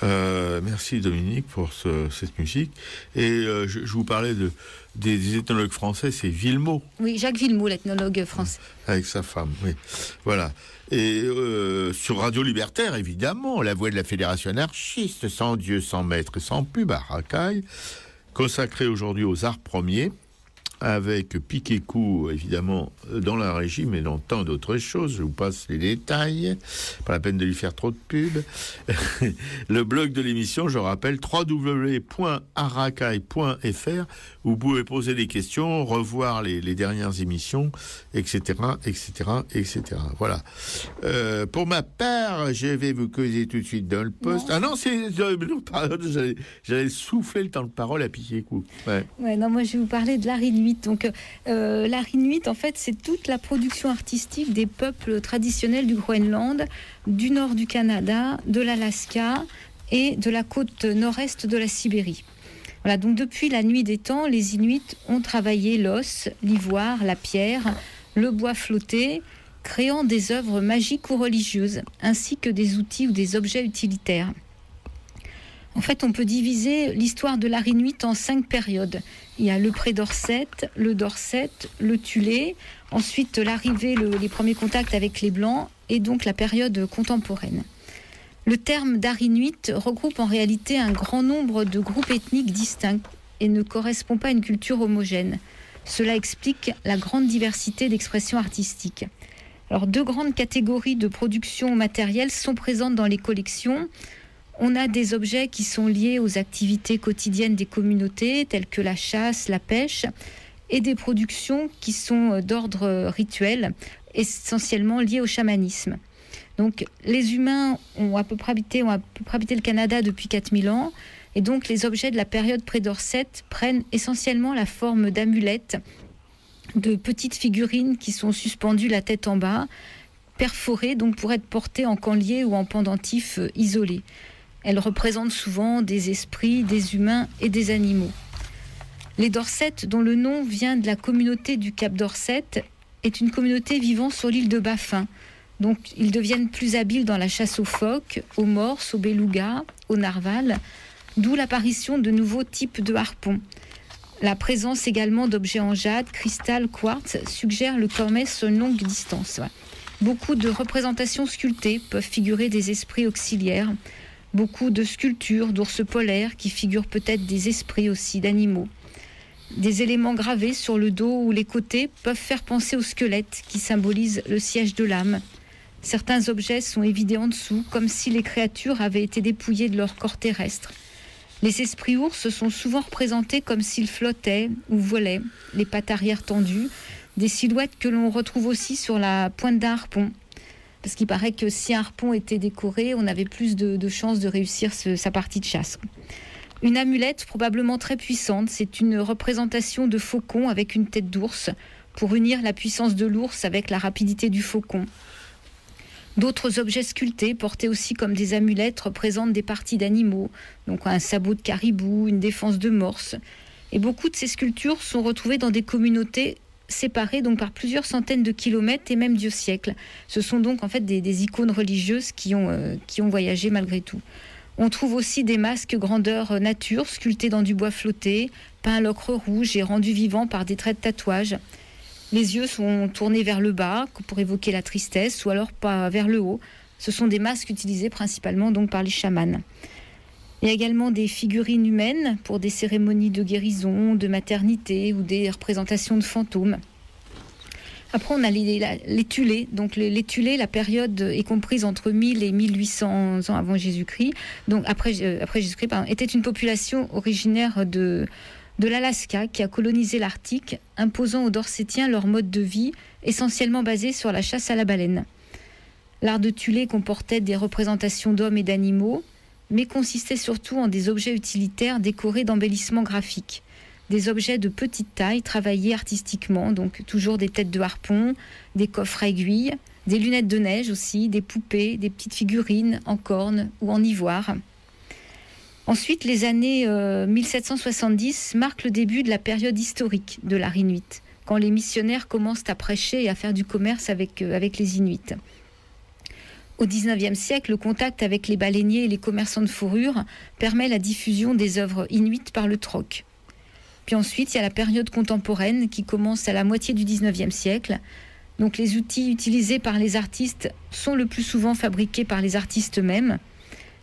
Merci Dominique pour cette musique. Et je vous parlais des ethnologues français, c'est Villemot. Oui, Jacques Villemot, l'ethnologue français. Avec sa femme, oui. Voilà. Et sur Radio Libertaire, évidemment, la voix de la Fédération anarchiste, sans Dieu, sans maître et sans pub, à Racaille, consacrée aujourd'hui aux arts premiers, avec Piquet-Coup, évidemment, dans la régie, mais dans tant d'autres choses. Je vous passe les détails, pas la peine de lui faire trop de pub. Le blog de l'émission, je rappelle, www.aracaille.fr, où vous pouvez poser des questions, revoir les dernières émissions, etc., etc., etc. Voilà. Pour ma part, je vais vous causer tout de suite dans le poste. Non. Ah non, pardon, j'allais souffler le temps de parole à Piquet-Coup. Ouais, non, moi je vais vous parler de l'art inuit. Donc l'art inuit, en fait, c'est toute la production artistique des peuples traditionnels du Groenland, du nord du Canada, de l'Alaska et de la côte nord-est de la Sibérie. Voilà, donc depuis la nuit des temps, les Inuits ont travaillé l'os, l'ivoire, la pierre, le bois flotté, créant des œuvres magiques ou religieuses, ainsi que des outils ou des objets utilitaires. En fait, on peut diviser l'histoire de l'art inuit en 5 périodes. Il y a le pré-Dorset, le Dorset, le Tulé, ensuite l'arrivée, les premiers contacts avec les Blancs, et donc la période contemporaine. Le terme d'art inuit regroupe en réalité un grand nombre de groupes ethniques distincts et ne correspond pas à une culture homogène. Cela explique la grande diversité d'expressions artistiques. Alors, 2 grandes catégories de production matérielle sont présentes dans les collections. On a des objets qui sont liés aux activités quotidiennes des communautés, telles que la chasse, la pêche, et des productions qui sont d'ordre rituel, essentiellement liées au chamanisme. Donc, les humains ont à peu près habité le Canada depuis 4000 ans, et donc les objets de la période pré-Dorset prennent essentiellement la forme d'amulettes, de petites figurines qui sont suspendues la tête en bas, perforées donc pour être portées en canlier ou en pendentif isolé. Elles représentent souvent des esprits, des humains et des animaux. Les Dorset, dont le nom vient de la communauté du Cap Dorset, est une communauté vivant sur l'île de Baffin. Donc, ils deviennent plus habiles dans la chasse aux phoques, aux morses, aux belugas, aux narvals, d'où l'apparition de nouveaux types de harpons. La présence également d'objets en jade, cristal, quartz suggère le commerce sur une longue distance. Beaucoup de représentations sculptées peuvent figurer des esprits auxiliaires. Beaucoup de sculptures d'ours polaires qui figurent peut-être des esprits aussi d'animaux. Des éléments gravés sur le dos ou les côtés peuvent faire penser au squelette qui symbolise le siège de l'âme. Certains objets sont évidés en dessous, comme si les créatures avaient été dépouillées de leur corps terrestre. Les esprits ours sont souvent représentés comme s'ils flottaient ou volaient, les pattes arrière tendues, des silhouettes que l'on retrouve aussi sur la pointe d'un harpon. Parce qu'il paraît que si un harpon était décoré, on avait plus de chances de réussir sa partie de chasse. Une amulette probablement très puissante, c'est une représentation de faucon avec une tête d'ours, pour unir la puissance de l'ours avec la rapidité du faucon. D'autres objets sculptés, portés aussi comme des amulettes, représentent des parties d'animaux, donc un sabot de caribou, une défense de morse. Et beaucoup de ces sculptures sont retrouvées dans des communautés séparés donc par plusieurs centaines de kilomètres et même du siècle. Ce sont donc en fait des icônes religieuses qui ont voyagé malgré tout. On trouve aussi des masques grandeur nature sculptés dans du bois flotté, peints à l'ocre rouge et rendus vivants par des traits de tatouage. Les yeux sont tournés vers le bas pour évoquer la tristesse ou alors pas vers le haut. Ce sont des masques utilisés principalement donc par les chamans. Il y a également des figurines humaines pour des cérémonies de guérison, de maternité ou des représentations de fantômes. Après, on a les Tulés. Donc, les Tulés, la période est comprise entre 1000 et 1800 ans avant Jésus-Christ. Donc, après Jésus-Christ, était une population originaire de l'Alaska qui a colonisé l'Arctique, imposant aux Dorsétiens leur mode de vie essentiellement basé sur la chasse à la baleine. L'art de Thulé comportait des représentations d'hommes et d'animaux, mais consistait surtout en des objets utilitaires décorés d'embellissements graphiques. Des objets de petite taille travaillés artistiquement, donc toujours des têtes de harpon, des coffres à aiguilles, des lunettes de neige aussi, des poupées, des petites figurines en corne ou en ivoire. Ensuite, les années 1770 marquent le début de la période historique de l'art inuit, quand les missionnaires commencent à prêcher et à faire du commerce avec les Inuits. Au XIXe siècle, le contact avec les baleiniers et les commerçants de fourrure permet la diffusion des œuvres inuites par le troc. Puis ensuite, il y a la période contemporaine qui commence à la moitié du XIXe siècle. Donc les outils utilisés par les artistes sont le plus souvent fabriqués par les artistes eux-mêmes.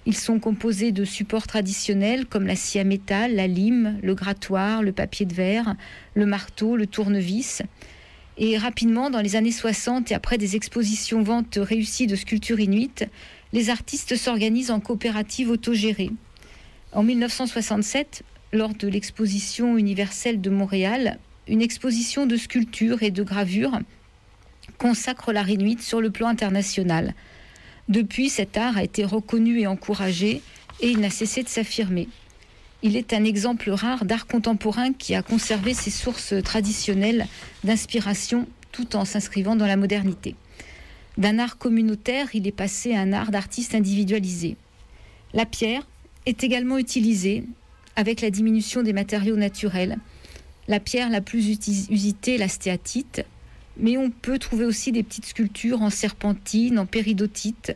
Ils sont composés de supports traditionnels comme la scie à métal, la lime, le grattoir, le papier de verre, le marteau, le tournevis. Et rapidement, dans les années 60 et après des expositions-ventes réussies de sculptures inuites, les artistes s'organisent en coopératives autogérées. En 1967, lors de l'exposition universelle de Montréal, une exposition de sculptures et de gravures consacre l'art inuit sur le plan international. Depuis, cet art a été reconnu et encouragé et il n'a cessé de s'affirmer. Il est un exemple rare d'art contemporain qui a conservé ses sources traditionnelles d'inspiration tout en s'inscrivant dans la modernité. D'un art communautaire, il est passé à un art d'artiste individualisé. La pierre est également utilisée avec la diminution des matériaux naturels. La pierre la plus usitée est la stéatite, mais on peut trouver aussi des petites sculptures en serpentine, en péridotite,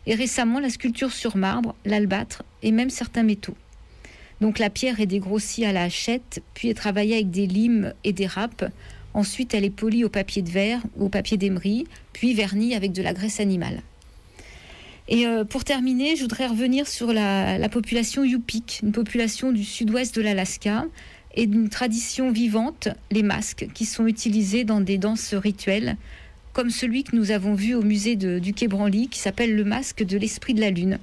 et récemment la sculpture sur marbre, l'albâtre et même certains métaux. Donc la pierre est dégrossie à la hachette, puis est travaillée avec des limes et des râpes. Ensuite, elle est polie au papier de verre ou au papier d'émery, puis vernie avec de la graisse animale. Et pour terminer, je voudrais revenir sur la population Yupik, une population du sud-ouest de l'Alaska, et d'une tradition vivante, les masques, qui sont utilisés dans des danses rituelles, comme celui que nous avons vu au musée du Quai Branly, qui s'appelle le masque de l'esprit de la lune.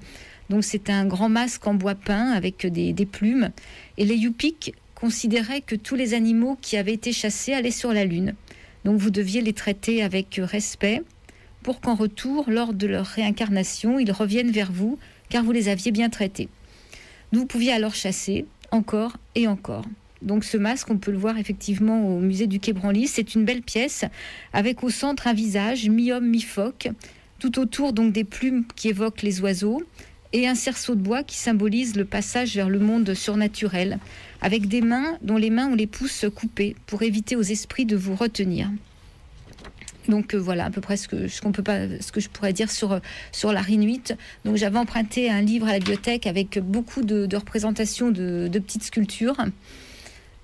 Donc c'est un grand masque en bois peint avec des plumes. Et les Yupik considéraient que tous les animaux qui avaient été chassés allaient sur la lune. Donc vous deviez les traiter avec respect pour qu'en retour, lors de leur réincarnation, ils reviennent vers vous, car vous les aviez bien traités. Vous pouviez alors chasser encore et encore. Donc ce masque, on peut le voir effectivement au musée du Quai Branly. C'est une belle pièce avec au centre un visage mi-homme, mi-phoque, tout autour donc des plumes qui évoquent les oiseaux et un cerceau de bois qui symbolise le passage vers le monde surnaturel, avec des mains dont les mains ont les pouces coupés pour éviter aux esprits de vous retenir. Donc voilà à peu près ce que je pourrais dire sur l'art inuit. Donc j'avais emprunté un livre à la bibliothèque avec beaucoup de représentations de petites sculptures.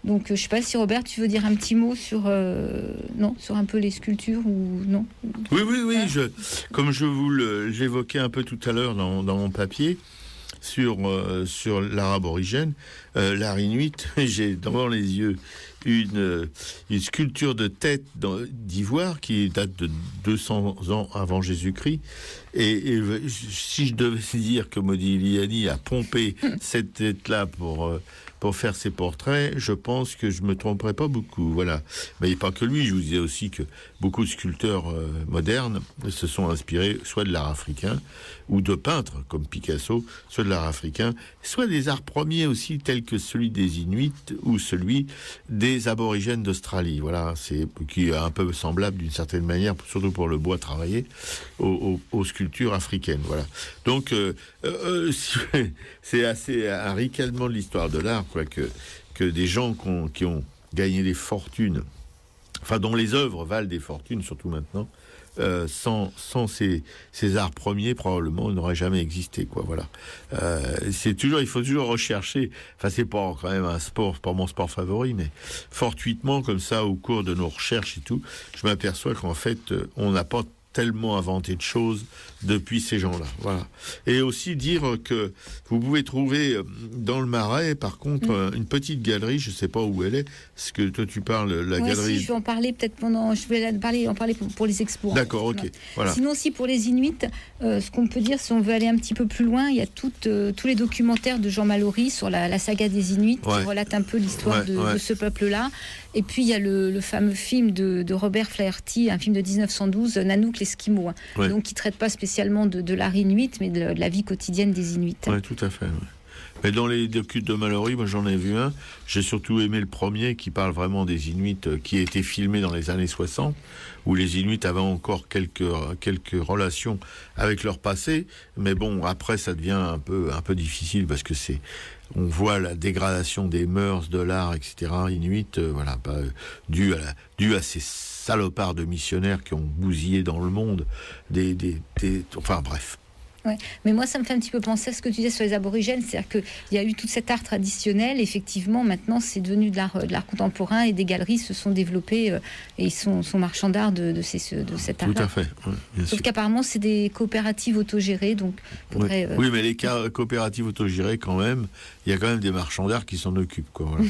Donc je ne sais pas si Robert, tu veux dire un petit mot sur un peu les sculptures ou non? Oui. Comme j'évoquais un peu tout à l'heure dans mon papier sur l'art aborigène, l'art inuit, j'ai devant les yeux une sculpture de tête d'ivoire qui date de 200 ans avant Jésus-Christ. Et si je devais dire que Modigliani a pompé cette tête-là pour faire ses portraits, je pense que je me tromperais pas beaucoup. Voilà. Mais pas que lui, je vous disais aussi que beaucoup de sculpteurs modernes se sont inspirés soit de l'art africain ou de peintres comme Picasso, soit de l'art africain, soit des arts premiers aussi tels que celui des Inuits ou celui des aborigènes d'Australie. Voilà, qui est un peu semblable d'une certaine manière, surtout pour le bois travaillé, aux sculptures africaines. Voilà. Donc c'est assez un ricanement de l'histoire de l'art, quoi, que des gens qui ont gagné des fortunes, enfin dont les œuvres valent des fortunes, surtout maintenant, sans ces arts premiers, probablement, n'aurait jamais existé, quoi. Voilà. Il faut toujours rechercher. Enfin, c'est pas quand même un sport, pas mon sport favori, mais fortuitement, comme ça, au cours de nos recherches et tout, je m'aperçois qu'en fait, on n'a pas tellement inventé de choses depuis ces gens-là. Voilà. Et aussi dire que vous pouvez trouver dans le Marais, par contre, une petite galerie, je ne sais pas où elle est, parce que toi tu parles, galerie... Si, je vais en parler peut-être pendant... Je vais en parler pour les expos. D'accord, ok. Voilà. Sinon, aussi pour les Inuits, ce qu'on peut dire, si on veut aller un petit peu plus loin, il y a tous les documentaires de Jean Mallory sur la saga des Inuits, qui relate un peu l'histoire de ce peuple-là. Et puis, il y a le fameux film de Robert Flaherty, un film de 1912, Nanook l'Esquimau, donc qui ne traite pas spécialement spécialement de l'art inuit, mais de la vie quotidienne des Inuits. Oui, tout à fait. Ouais. Mais dans les docus de Mallory, moi j'en ai vu un. J'ai surtout aimé le premier qui parle vraiment des Inuits, qui a été filmé dans les années 60, où les Inuits avaient encore quelques relations avec leur passé. Mais bon, après ça devient un peu difficile parce que on voit la dégradation des mœurs, de l'art, etc. Inuit, dû à ces salopards de missionnaires qui ont bousillé dans le monde enfin bref. Ouais. Mais moi, ça me fait un petit peu penser à ce que tu disais sur les aborigènes, c'est-à-dire qu'il y a eu tout cet art traditionnel, effectivement, maintenant c'est devenu de l'art contemporain et des galeries se sont développées et ils sont marchands d'art de cet art. Tout à fait. Ouais, sauf qu'apparemment c'est des coopératives autogérées, donc faudrait, oui, mais les coopératives autogérées, quand même, il y a quand même des marchands d'art qui s'en occupent, quoi. Voilà.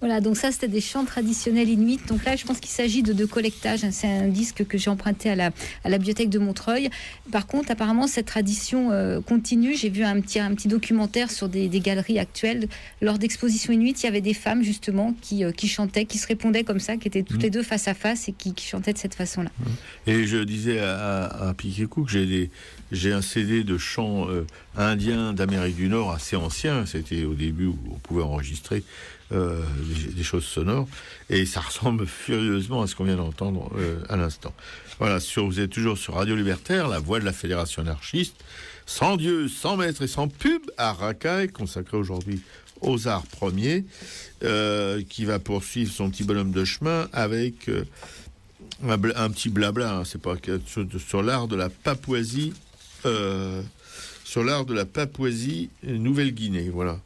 Voilà, donc ça c'était des chants traditionnels inuits. Donc là je pense qu'il s'agit de collectage. C'est un disque que j'ai emprunté à la bibliothèque de Montreuil. Par contre apparemment cette tradition continue. J'ai vu un petit documentaire sur des galeries actuelles. Lors d'expositions inuites, il y avait des femmes justement qui chantaient, qui se répondaient comme ça, qui étaient toutes les deux face à face et qui chantaient de cette façon-là. Et je disais à Piquet-Cook, j'ai un CD de chants indiens d'Amérique du Nord assez ancien. C'était au début où on pouvait enregistrer des choses sonores, et ça ressemble furieusement à ce qu'on vient d'entendre à l'instant. Voilà, vous êtes toujours sur Radio Libertaire, la voix de la Fédération anarchiste, sans Dieu, sans maître et sans pub, à Racaille, consacré aujourd'hui aux arts premiers, qui va poursuivre son petit bonhomme de chemin avec un petit blabla, hein, c'est pas sur l'art de la Papouasie, Nouvelle-Guinée, voilà.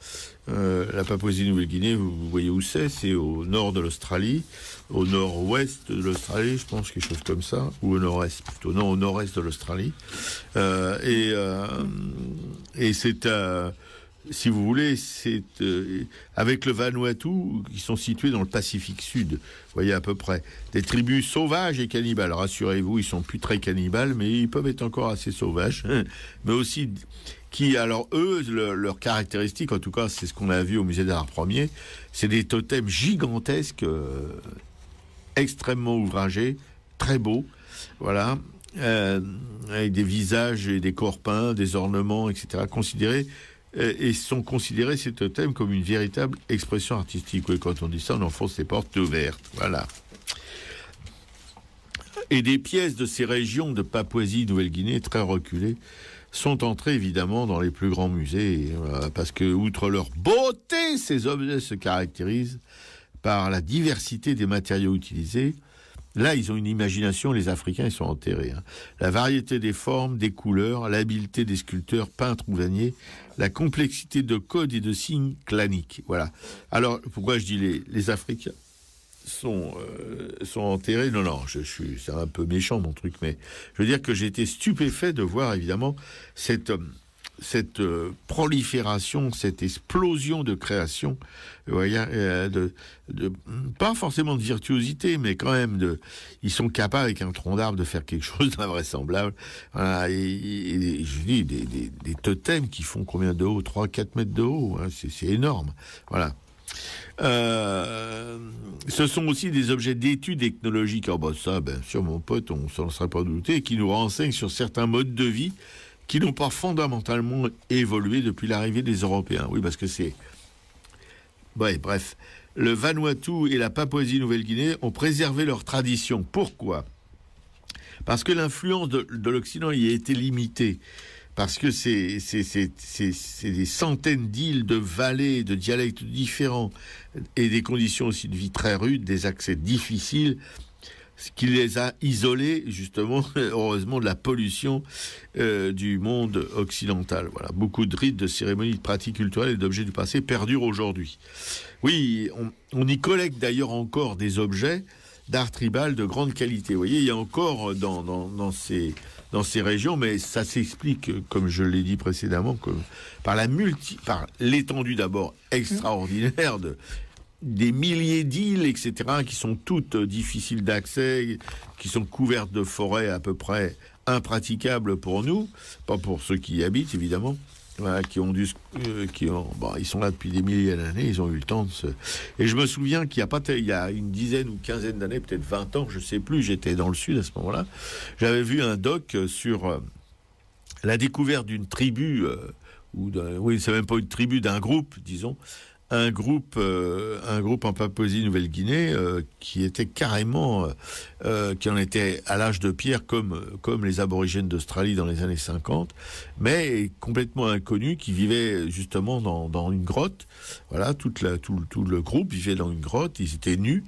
La Papouasie-Nouvelle-Guinée, vous voyez où c'est au nord de l'Australie, au nord-ouest de l'Australie, je pense, quelque chose comme ça, ou au nord-est plutôt, non, au nord-est de l'Australie. Et c'est, si vous voulez, c'est avec le Vanuatu, qui sont situés dans le Pacifique Sud, vous voyez à peu près, des tribus sauvages et cannibales. Rassurez-vous, ils sont plus très cannibales, mais ils peuvent être encore assez sauvages, mais aussi qui, alors eux, leur caractéristique, en tout cas, c'est ce qu'on a vu au musée d'art premier, c'est des totems gigantesques, extrêmement ouvragés, très beaux, voilà, avec des visages et des corps peints, des ornements, etc., et sont considérés, ces totems, comme une véritable expression artistique. Et quand on dit ça, on enfonce les portes ouvertes, voilà. Et des pièces de ces régions de Papouasie-Nouvelle-Guinée, très reculées, sont entrés évidemment dans les plus grands musées, parce que, outre leur beauté, ces objets se caractérisent par la diversité des matériaux utilisés. Là, ils ont une imagination, les Africains, ils sont enterrés. Hein. La variété des formes, des couleurs, l'habileté des sculpteurs, peintres ou vanniers, la complexité de codes et de signes claniques. Voilà. Alors, pourquoi je dis les Africains sont enterrés? Non, c'est un peu méchant mon truc, mais je veux dire que j'ai été stupéfait de voir évidemment cette prolifération, cette explosion de création, vous voyez, pas forcément de virtuosité, mais quand même ils sont capables avec un tronc d'arbre de faire quelque chose d'invraisemblable. Voilà, et je dis des totems qui font combien de haut? 3-4 mètres de haut, hein, c'est énorme. Voilà. Ce sont aussi des objets d'études ethnologiques. Alors, ça, bien sûr, mon pote, on s'en serait pas douté, qui nous renseignent sur certains modes de vie qui n'ont pas fondamentalement évolué depuis l'arrivée des Européens. Oui, parce que c'est... Ouais, bref. Le Vanuatu et la Papouasie-Nouvelle-Guinée ont préservé leurs traditions. Pourquoi ? Parce que l'influence de l'Occident y a été limitée. Parce que c'est des centaines d'îles, de vallées, de dialectes différents et des conditions aussi de vie très rudes, des accès difficiles, ce qui les a isolés, justement, heureusement, de la pollution du monde occidental. Voilà, beaucoup de rites, de cérémonies, de pratiques culturelles et d'objets du passé perdurent aujourd'hui. Oui, on y collecte d'ailleurs encore des objets d'art tribal de grande qualité. Vous voyez, il y a encore dans ces régions, mais ça s'explique, comme je l'ai dit précédemment, par l'étendue d'abord extraordinaire des milliers d'îles, etc., qui sont toutes difficiles d'accès, qui sont couvertes de forêts à peu près impraticables pour nous, pas pour ceux qui y habitent, évidemment. Voilà, ils sont là depuis des milliers d'années, ils ont eu le temps de se... Et je me souviens qu'il y a une dizaine ou quinzaine d'années, peut-être 20 ans, je sais plus, j'étais dans le sud à ce moment-là, j'avais vu un doc sur la découverte d'une tribu, c'est même pas une tribu, d'un groupe, disons, un groupe en Papouasie-Nouvelle-Guinée qui était carrément qui en était à l'âge de pierre comme les aborigènes d'Australie dans les années 50, mais complètement inconnu, qui vivait justement dans une grotte. Voilà, tout le groupe vivait dans une grotte, ils étaient nus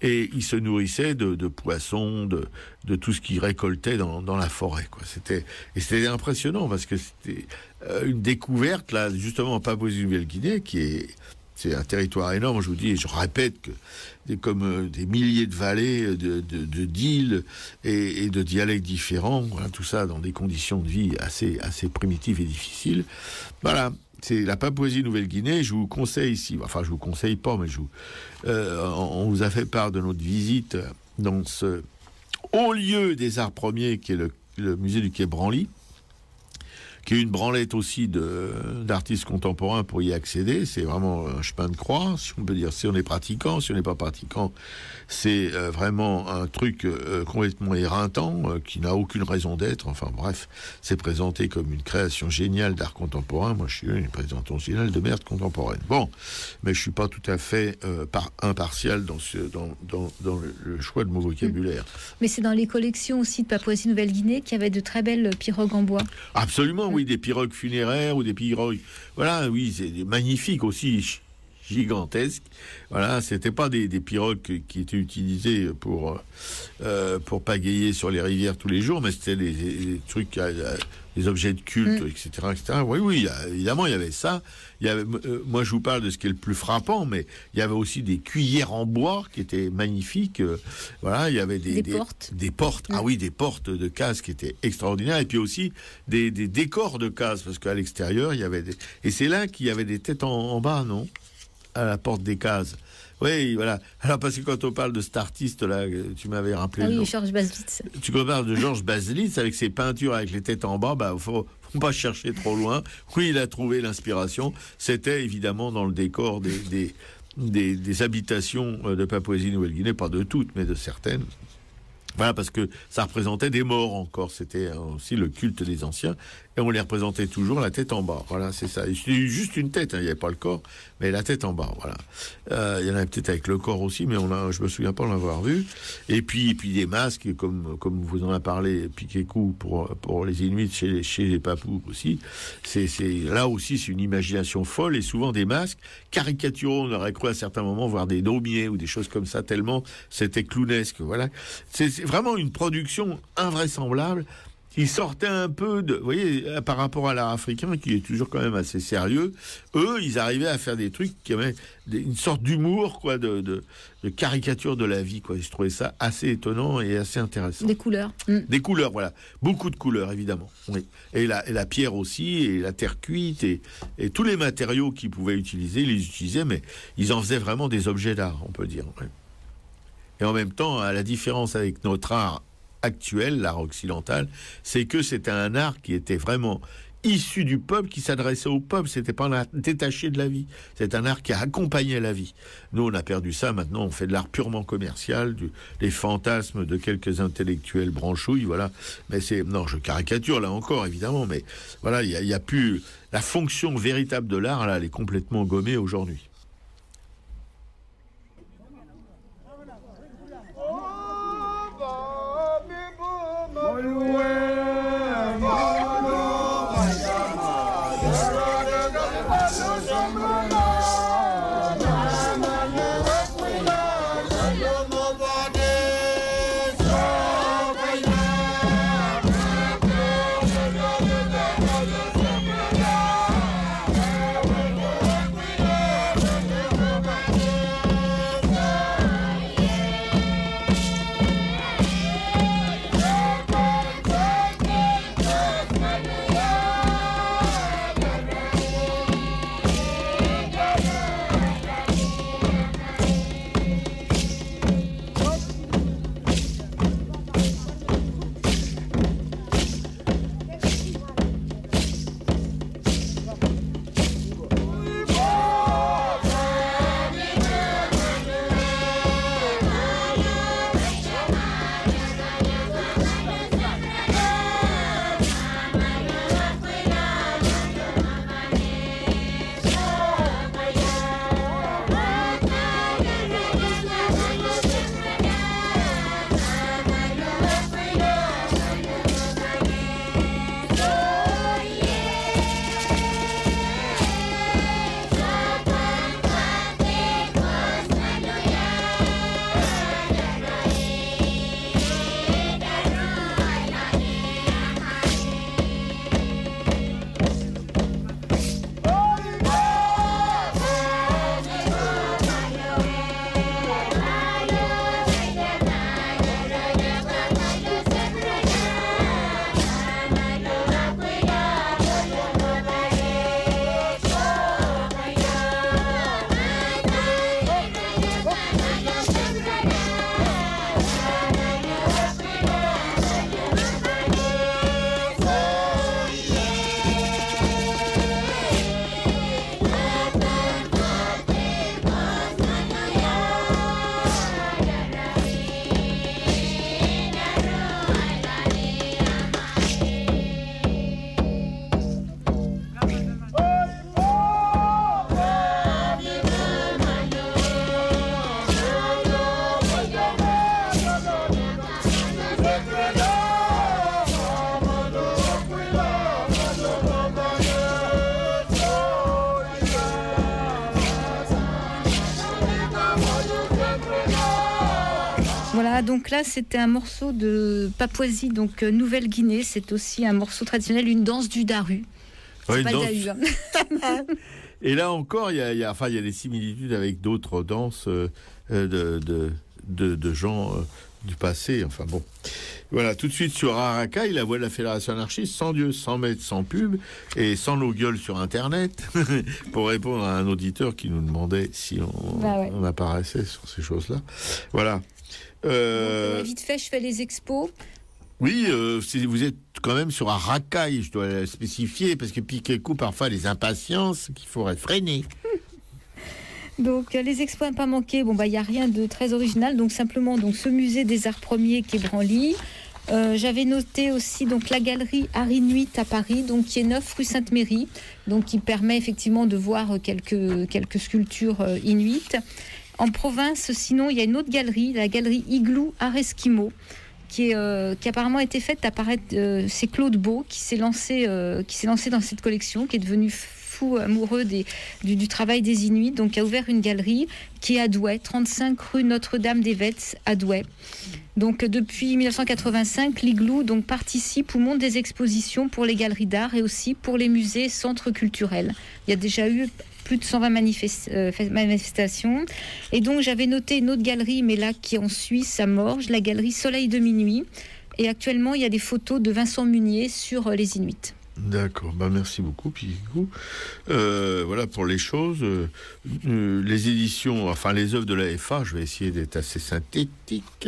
et ils se nourrissaient de poissons, de tout ce qu'ils récoltaient dans la forêt, quoi. C'était impressionnant parce que c'était une découverte là justement en Papouasie-Nouvelle-Guinée c'est un territoire énorme, je vous dis, et je répète que comme des milliers de vallées, d'îles et de dialectes différents, voilà, tout ça dans des conditions de vie assez primitives et difficiles. Voilà, c'est la Papouasie-Nouvelle-Guinée. Je vous conseille ici, enfin je vous conseille pas, mais on vous a fait part de notre visite dans ce haut lieu des arts premiers qui est le musée du Quai Branly, qui est une branlette aussi d'artistes contemporains pour y accéder. C'est vraiment un chemin de croix, si on peut dire. Si on est pratiquant, si on n'est pas pratiquant, c'est vraiment un truc complètement éreintant, qui n'a aucune raison d'être. Enfin bref, c'est présenté comme une création géniale d'art contemporain. Moi, je suis une présentation géniale de merde contemporaine. Bon, mais je suis pas tout à fait impartial dans le choix de mon vocabulaire. Mais c'est dans les collections aussi de Papouasie-Nouvelle-Guinée qu'il y avait de très belles pirogues en bois. Absolument, oui, des pirogues funéraires ou des pirogues... Voilà, oui, c'est magnifique aussi, gigantesques. Voilà, c'était pas des pirogues qui étaient utilisées pour pagayer sur les rivières tous les jours, mais c'était des trucs, des objets de culte, etc., etc. Oui, évidemment, il y avait ça. Moi, je vous parle de ce qui est le plus frappant, mais il y avait aussi des cuillères en bois qui étaient magnifiques. Voilà, il y avait des portes. Des portes. Ah oui, des portes de cases qui étaient extraordinaires. Et puis aussi des décors de cases, parce qu'à l'extérieur, il y avait Et c'est là qu'il y avait des têtes en bas, non ? À la porte des cases. Oui, voilà. Alors, parce que quand on parle de cet artiste-là, tu m'avais rappelé le nom. Georges Baselitz. Tu parles de Georges Baselitz avec ses peintures avec les têtes en bas, faut pas chercher trop loin. Oui, il a trouvé l'inspiration. C'était évidemment dans le décor des habitations de Papouasie-Nouvelle-Guinée, pas de toutes, mais de certaines. Voilà, parce que ça représentait des morts encore. C'était aussi le culte des anciens. Et on les représentait toujours la tête en bas. Voilà, c'est ça. C'est juste une tête, il n'y avait pas le corps, mais la tête en bas, voilà. Il y en avait peut-être avec le corps aussi, mais je me souviens pas en avoir vu. Et puis des masques, comme vous en avez parlé, Piquet-Cou, pour les Inuits chez les Papous aussi. Là aussi, c'est une imagination folle, et souvent des masques caricaturaux. On aurait cru à certains moments voir des daumiers ou des choses comme ça, tellement c'était clownesque, voilà. C'est vraiment une production invraisemblable. Ils sortaient un peu vous voyez, par rapport à l'art africain, qui est toujours quand même assez sérieux. Eux, ils arrivaient à faire des trucs qui avaient une sorte d'humour, quoi, de caricature de la vie, quoi. Je trouvais ça assez étonnant et assez intéressant. Des couleurs. Des couleurs, voilà. Beaucoup de couleurs, évidemment. Oui. Et la pierre aussi, et la terre cuite, et tous les matériaux qu'ils pouvaient utiliser, ils les utilisaient, mais ils en faisaient vraiment des objets d'art, on peut dire. Ouais. Et en même temps, à la différence avec notre art actuel, l'art occidental, c'est que c'était un art qui était vraiment issu du peuple, qui s'adressait au peuple. C'était pas un art détaché de la vie. C'est un art qui accompagnait la vie. Nous, on a perdu ça. Maintenant, on fait de l'art purement commercial, des fantasmes de quelques intellectuels branchouilles, voilà. Mais non, je caricature là encore, évidemment, mais voilà, il y a plus la fonction véritable de l'art, là, elle est complètement gommée aujourd'hui. Voilà, donc là c'était un morceau de Papouasie, donc Nouvelle-Guinée. C'est aussi un morceau traditionnel, une danse du daru. C'est ouais, pas le dahu, hein. Et là encore, il y a des similitudes avec d'autres danses de gens du passé. Enfin bon. Voilà, tout de suite sur Arakai, la voix de la Fédération anarchiste, sans Dieu, sans maître, sans pub, et sans nos gueules sur Internet, pour répondre à un auditeur qui nous demandait si on apparaissait sur ces choses-là. Voilà. Vite fait, je fais les expos. Oui, vous êtes quand même sur Arakai, je dois le spécifier, parce que piquer coup, parfois, les impatiences qu'il faudrait freiner. Donc les expos à ne pas manquer, il n'y a rien de très original, donc simplement ce musée des arts premiers qui est Branly. J'avais noté aussi donc la galerie Art Inuit à Paris, donc qui est 9 rue Sainte-Mérie, donc qui permet effectivement de voir quelques sculptures inuites. En province, sinon, il y a une autre galerie, la galerie Igloo Art Esquimau, qui apparemment a été faite apparaître. C'est Claude Beau qui s'est lancé dans cette collection, qui est devenu fou amoureux du travail des Inuits, donc a ouvert une galerie qui est à Douai, 35 rue Notre-Dame-des-Vets à Douai. Donc depuis 1985, l'Igloo participe ou monte des expositions pour les galeries d'art et aussi pour les musées et centres culturels. Il y a déjà eu plus de 120 manifestations. Et donc j'avais noté une autre galerie, mais là qui est en Suisse, à Morges, la galerie Soleil de minuit. Et actuellement, il y a des photos de Vincent Munier sur les Inuits. D'accord, merci beaucoup Picou. Voilà pour les choses. Les éditions, enfin les œuvres de la FA, je vais essayer d'être assez synthétique,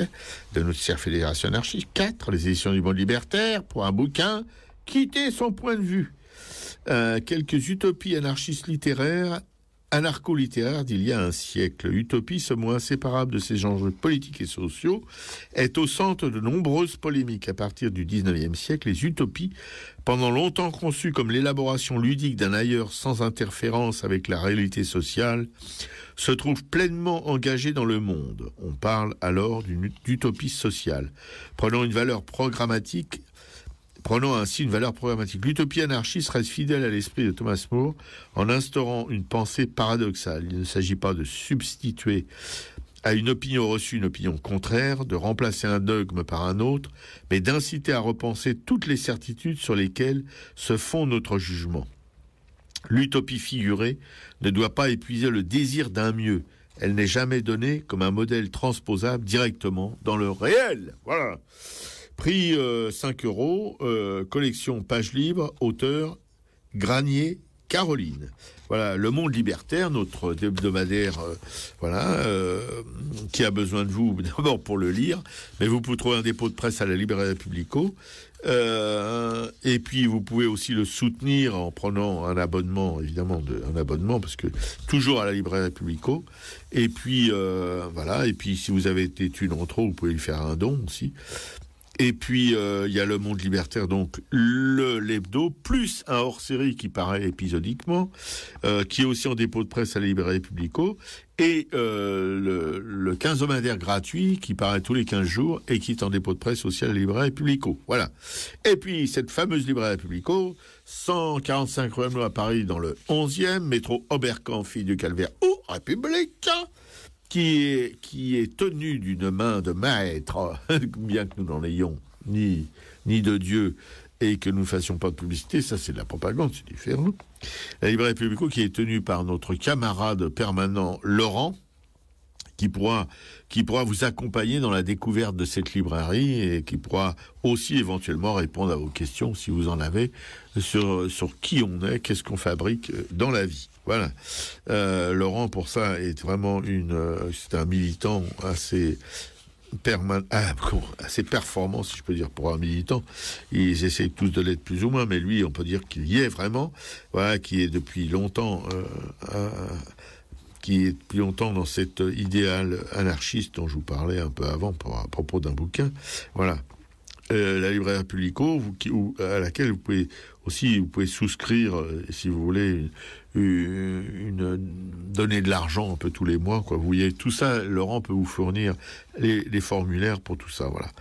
de notre chère Fédération anarchiste. 4, les éditions du Monde Libertaire, pour un bouquin, Quitter son point de vue. Quelques utopies anarchistes littéraires, anarcho-littéraires d'il y a un siècle. Utopie, ce mot inséparable de ces enjeux politiques et sociaux, est au centre de nombreuses polémiques. À partir du 19e siècle, les utopies, pendant longtemps conçues comme l'élaboration ludique d'un ailleurs sans interférence avec la réalité sociale, se trouvent pleinement engagées dans le monde. On parle alors d'utopie sociale, prenant ainsi une valeur programmatique. L'utopie anarchiste reste fidèle à l'esprit de Thomas More en instaurant une pensée paradoxale. Il ne s'agit pas de substituer à une opinion reçue une opinion contraire, de remplacer un dogme par un autre, mais d'inciter à repenser toutes les certitudes sur lesquelles se fonde notre jugement. L'utopie figurée ne doit pas épuiser le désir d'un mieux. Elle n'est jamais donnée comme un modèle transposable directement dans le réel. Voilà. Prix 5 €, collection Page Libre, auteur Granier Caroline. Voilà, Le Monde Libertaire, notre hebdomadaire, qui a besoin de vous d'abord pour le lire, mais vous pouvez trouver un dépôt de presse à la Librairie Publico. Et puis vous pouvez aussi le soutenir en prenant un abonnement, parce que toujours à la Librairie Publico. Et puis et puis si vous avez des thunes en trop, vous pouvez lui faire un don aussi. Et puis il y a Le Monde Libertaire, donc l'hebdo, plus un hors-série qui paraît épisodiquement, qui est aussi en dépôt de presse à la Librairie Publico, et le quinzomadaire gratuit qui paraît tous les 15 jours et qui est en dépôt de presse aussi à la Librairie Publico. Voilà. Et puis cette fameuse Librairie Publico, 145 rue Hamelin à Paris, dans le 11e, métro Oberkampf, Fille du Calvaire ou Républicain, qui est tenu d'une main de maître, bien que nous n'en ayons ni de Dieu et que nous ne fassions pas de publicité, ça c'est de la propagande, c'est différent. La Librairie Publico qui est tenue par notre camarade permanent Laurent, qui pourra vous accompagner dans la découverte de cette librairie et qui pourra aussi éventuellement répondre à vos questions, si vous en avez, sur qui on est, qu'est-ce qu'on fabrique dans la vie. Voilà. Laurent, pour ça, est vraiment c'est un militant assez performant, si je peux dire, pour un militant. Ils essayent tous de l'être plus ou moins, mais lui, on peut dire qu'il y est vraiment. Voilà, qui est depuis longtemps dans cet idéal anarchiste dont je vous parlais un peu avant à propos d'un bouquin. Voilà. La Librairie Publico, à laquelle vous pouvez souscrire, si vous voulez, donner de l'argent un peu tous les mois, quoi. Vous voyez, tout ça, Laurent peut vous fournir les formulaires pour tout ça, voilà.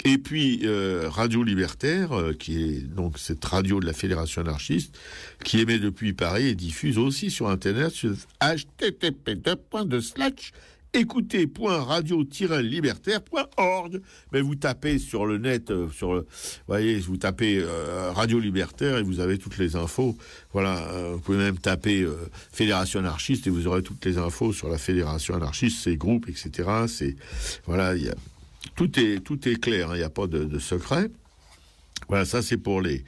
Et puis Radio Libertaire, qui est donc cette radio de la Fédération anarchiste, qui émet depuis Paris et diffuse aussi sur Internet sur http://écoutez.radio-libertaire.org. Mais vous tapez sur le net, vous tapez Radio Libertaire et vous avez toutes les infos. Voilà, vous pouvez même taper Fédération anarchiste et vous aurez toutes les infos sur la Fédération anarchiste, ses groupes, etc. Tout est clair, il n'y a pas de secret. Voilà, ça c'est pour les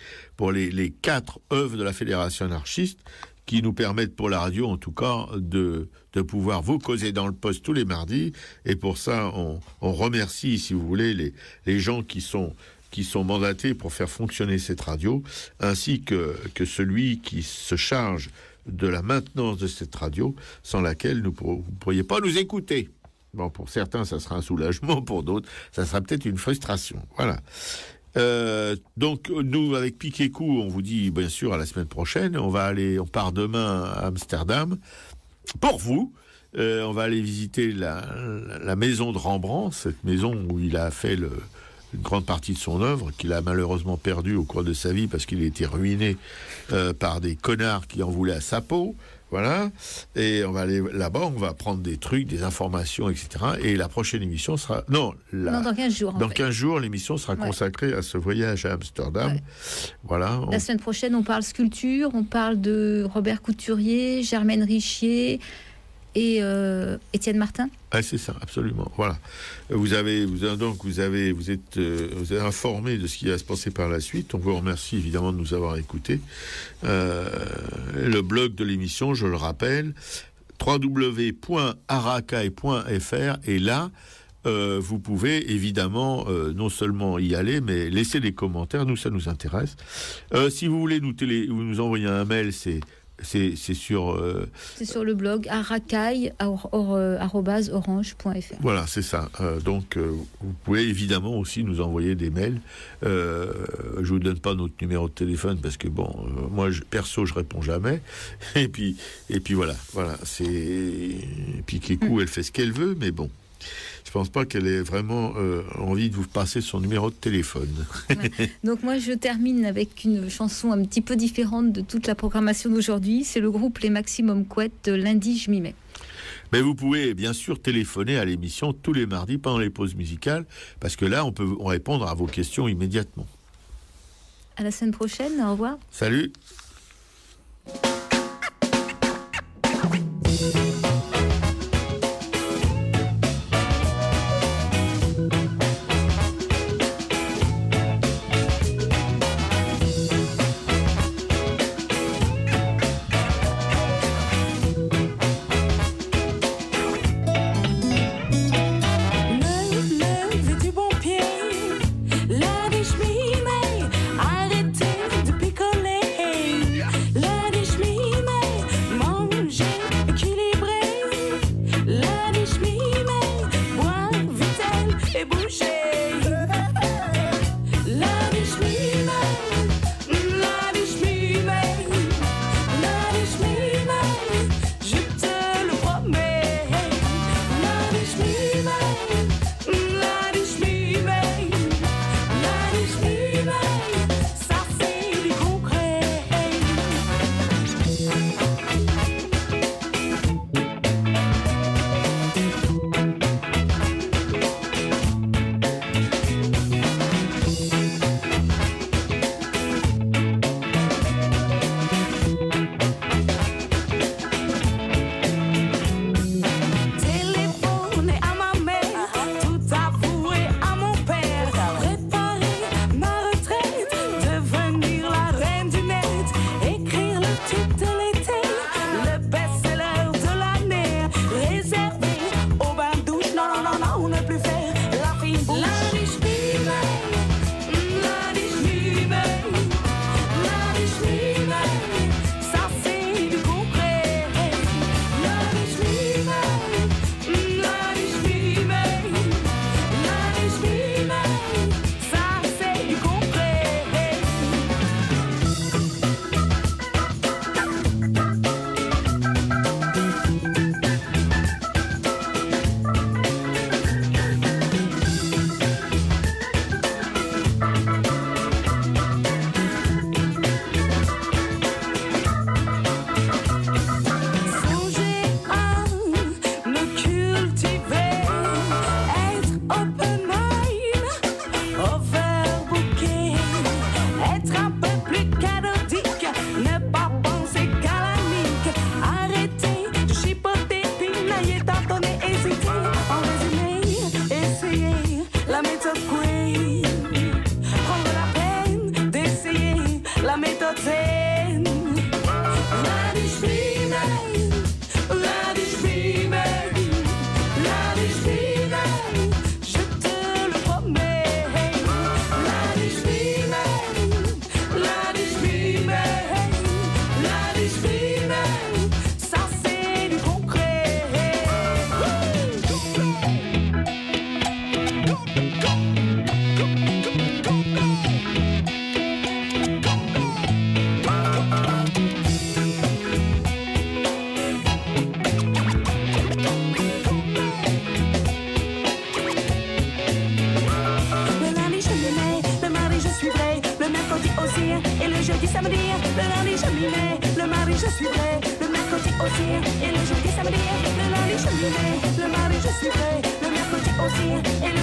4 œuvres de la Fédération anarchiste qui nous permettent, pour la radio en tout cas, de pouvoir vous causer dans le poste tous les mardis. Et pour ça, on remercie, si vous voulez, les gens qui sont mandatés pour faire fonctionner cette radio, ainsi que celui qui se charge de la maintenance de cette radio, sans laquelle vous ne pourriez pas nous écouter. Bon, pour certains, ça sera un soulagement, pour d'autres, ça sera peut-être une frustration. Voilà. Donc nous, avec Pic et Coup, on vous dit bien sûr à la semaine prochaine. On part demain à Amsterdam pour vous. On va aller visiter la maison de Rembrandt, cette maison où il a fait une grande partie de son œuvre, qu'il a malheureusement perdue au cours de sa vie parce qu'il a été ruiné par des connards qui en voulaient à sa peau. Voilà, et on va aller là-bas, on va prendre des trucs, des informations, etc. Et la prochaine émission sera... dans 15 jours. Dans 15 jours, l'émission sera consacrée à ce voyage à Amsterdam. Ouais. Voilà. La semaine prochaine, on parle sculpture, on parle de Robert Couturier, Germaine Richier et Étienne Martin. Ah, c'est ça, absolument. Voilà. Vous êtes informé de ce qui va se passer par la suite. On vous remercie évidemment de nous avoir écoutés. Le blog de l'émission, je le rappelle, www.arakai.fr, et là, vous pouvez évidemment non seulement y aller, mais laisser des commentaires. Nous, ça nous intéresse. Si vous voulez nous envoyer un mail, c'est sur le blog arakai@orange.fr. Voilà, c'est ça. Donc, vous pouvez évidemment aussi nous envoyer des mails. Je vous donne pas notre numéro de téléphone parce que moi perso, je réponds jamais. Et puis voilà. Et puis Kékou, elle fait ce qu'elle veut, mais bon. Je pense pas qu'elle ait vraiment envie de vous passer son numéro de téléphone. Ouais. Donc moi, je termine avec une chanson un petit peu différente de toute la programmation d'aujourd'hui. C'est le groupe Les Maximum Couettes de Lundi, je m'y mets. Mais vous pouvez bien sûr téléphoner à l'émission tous les mardis pendant les pauses musicales, parce que là, on peut répondre à vos questions immédiatement. À la semaine prochaine, au revoir. Salut. Et le jeudi, samedi, le lundi, je m'y mets. Le mardi, je suis prêt. Le mercredi aussi. Et le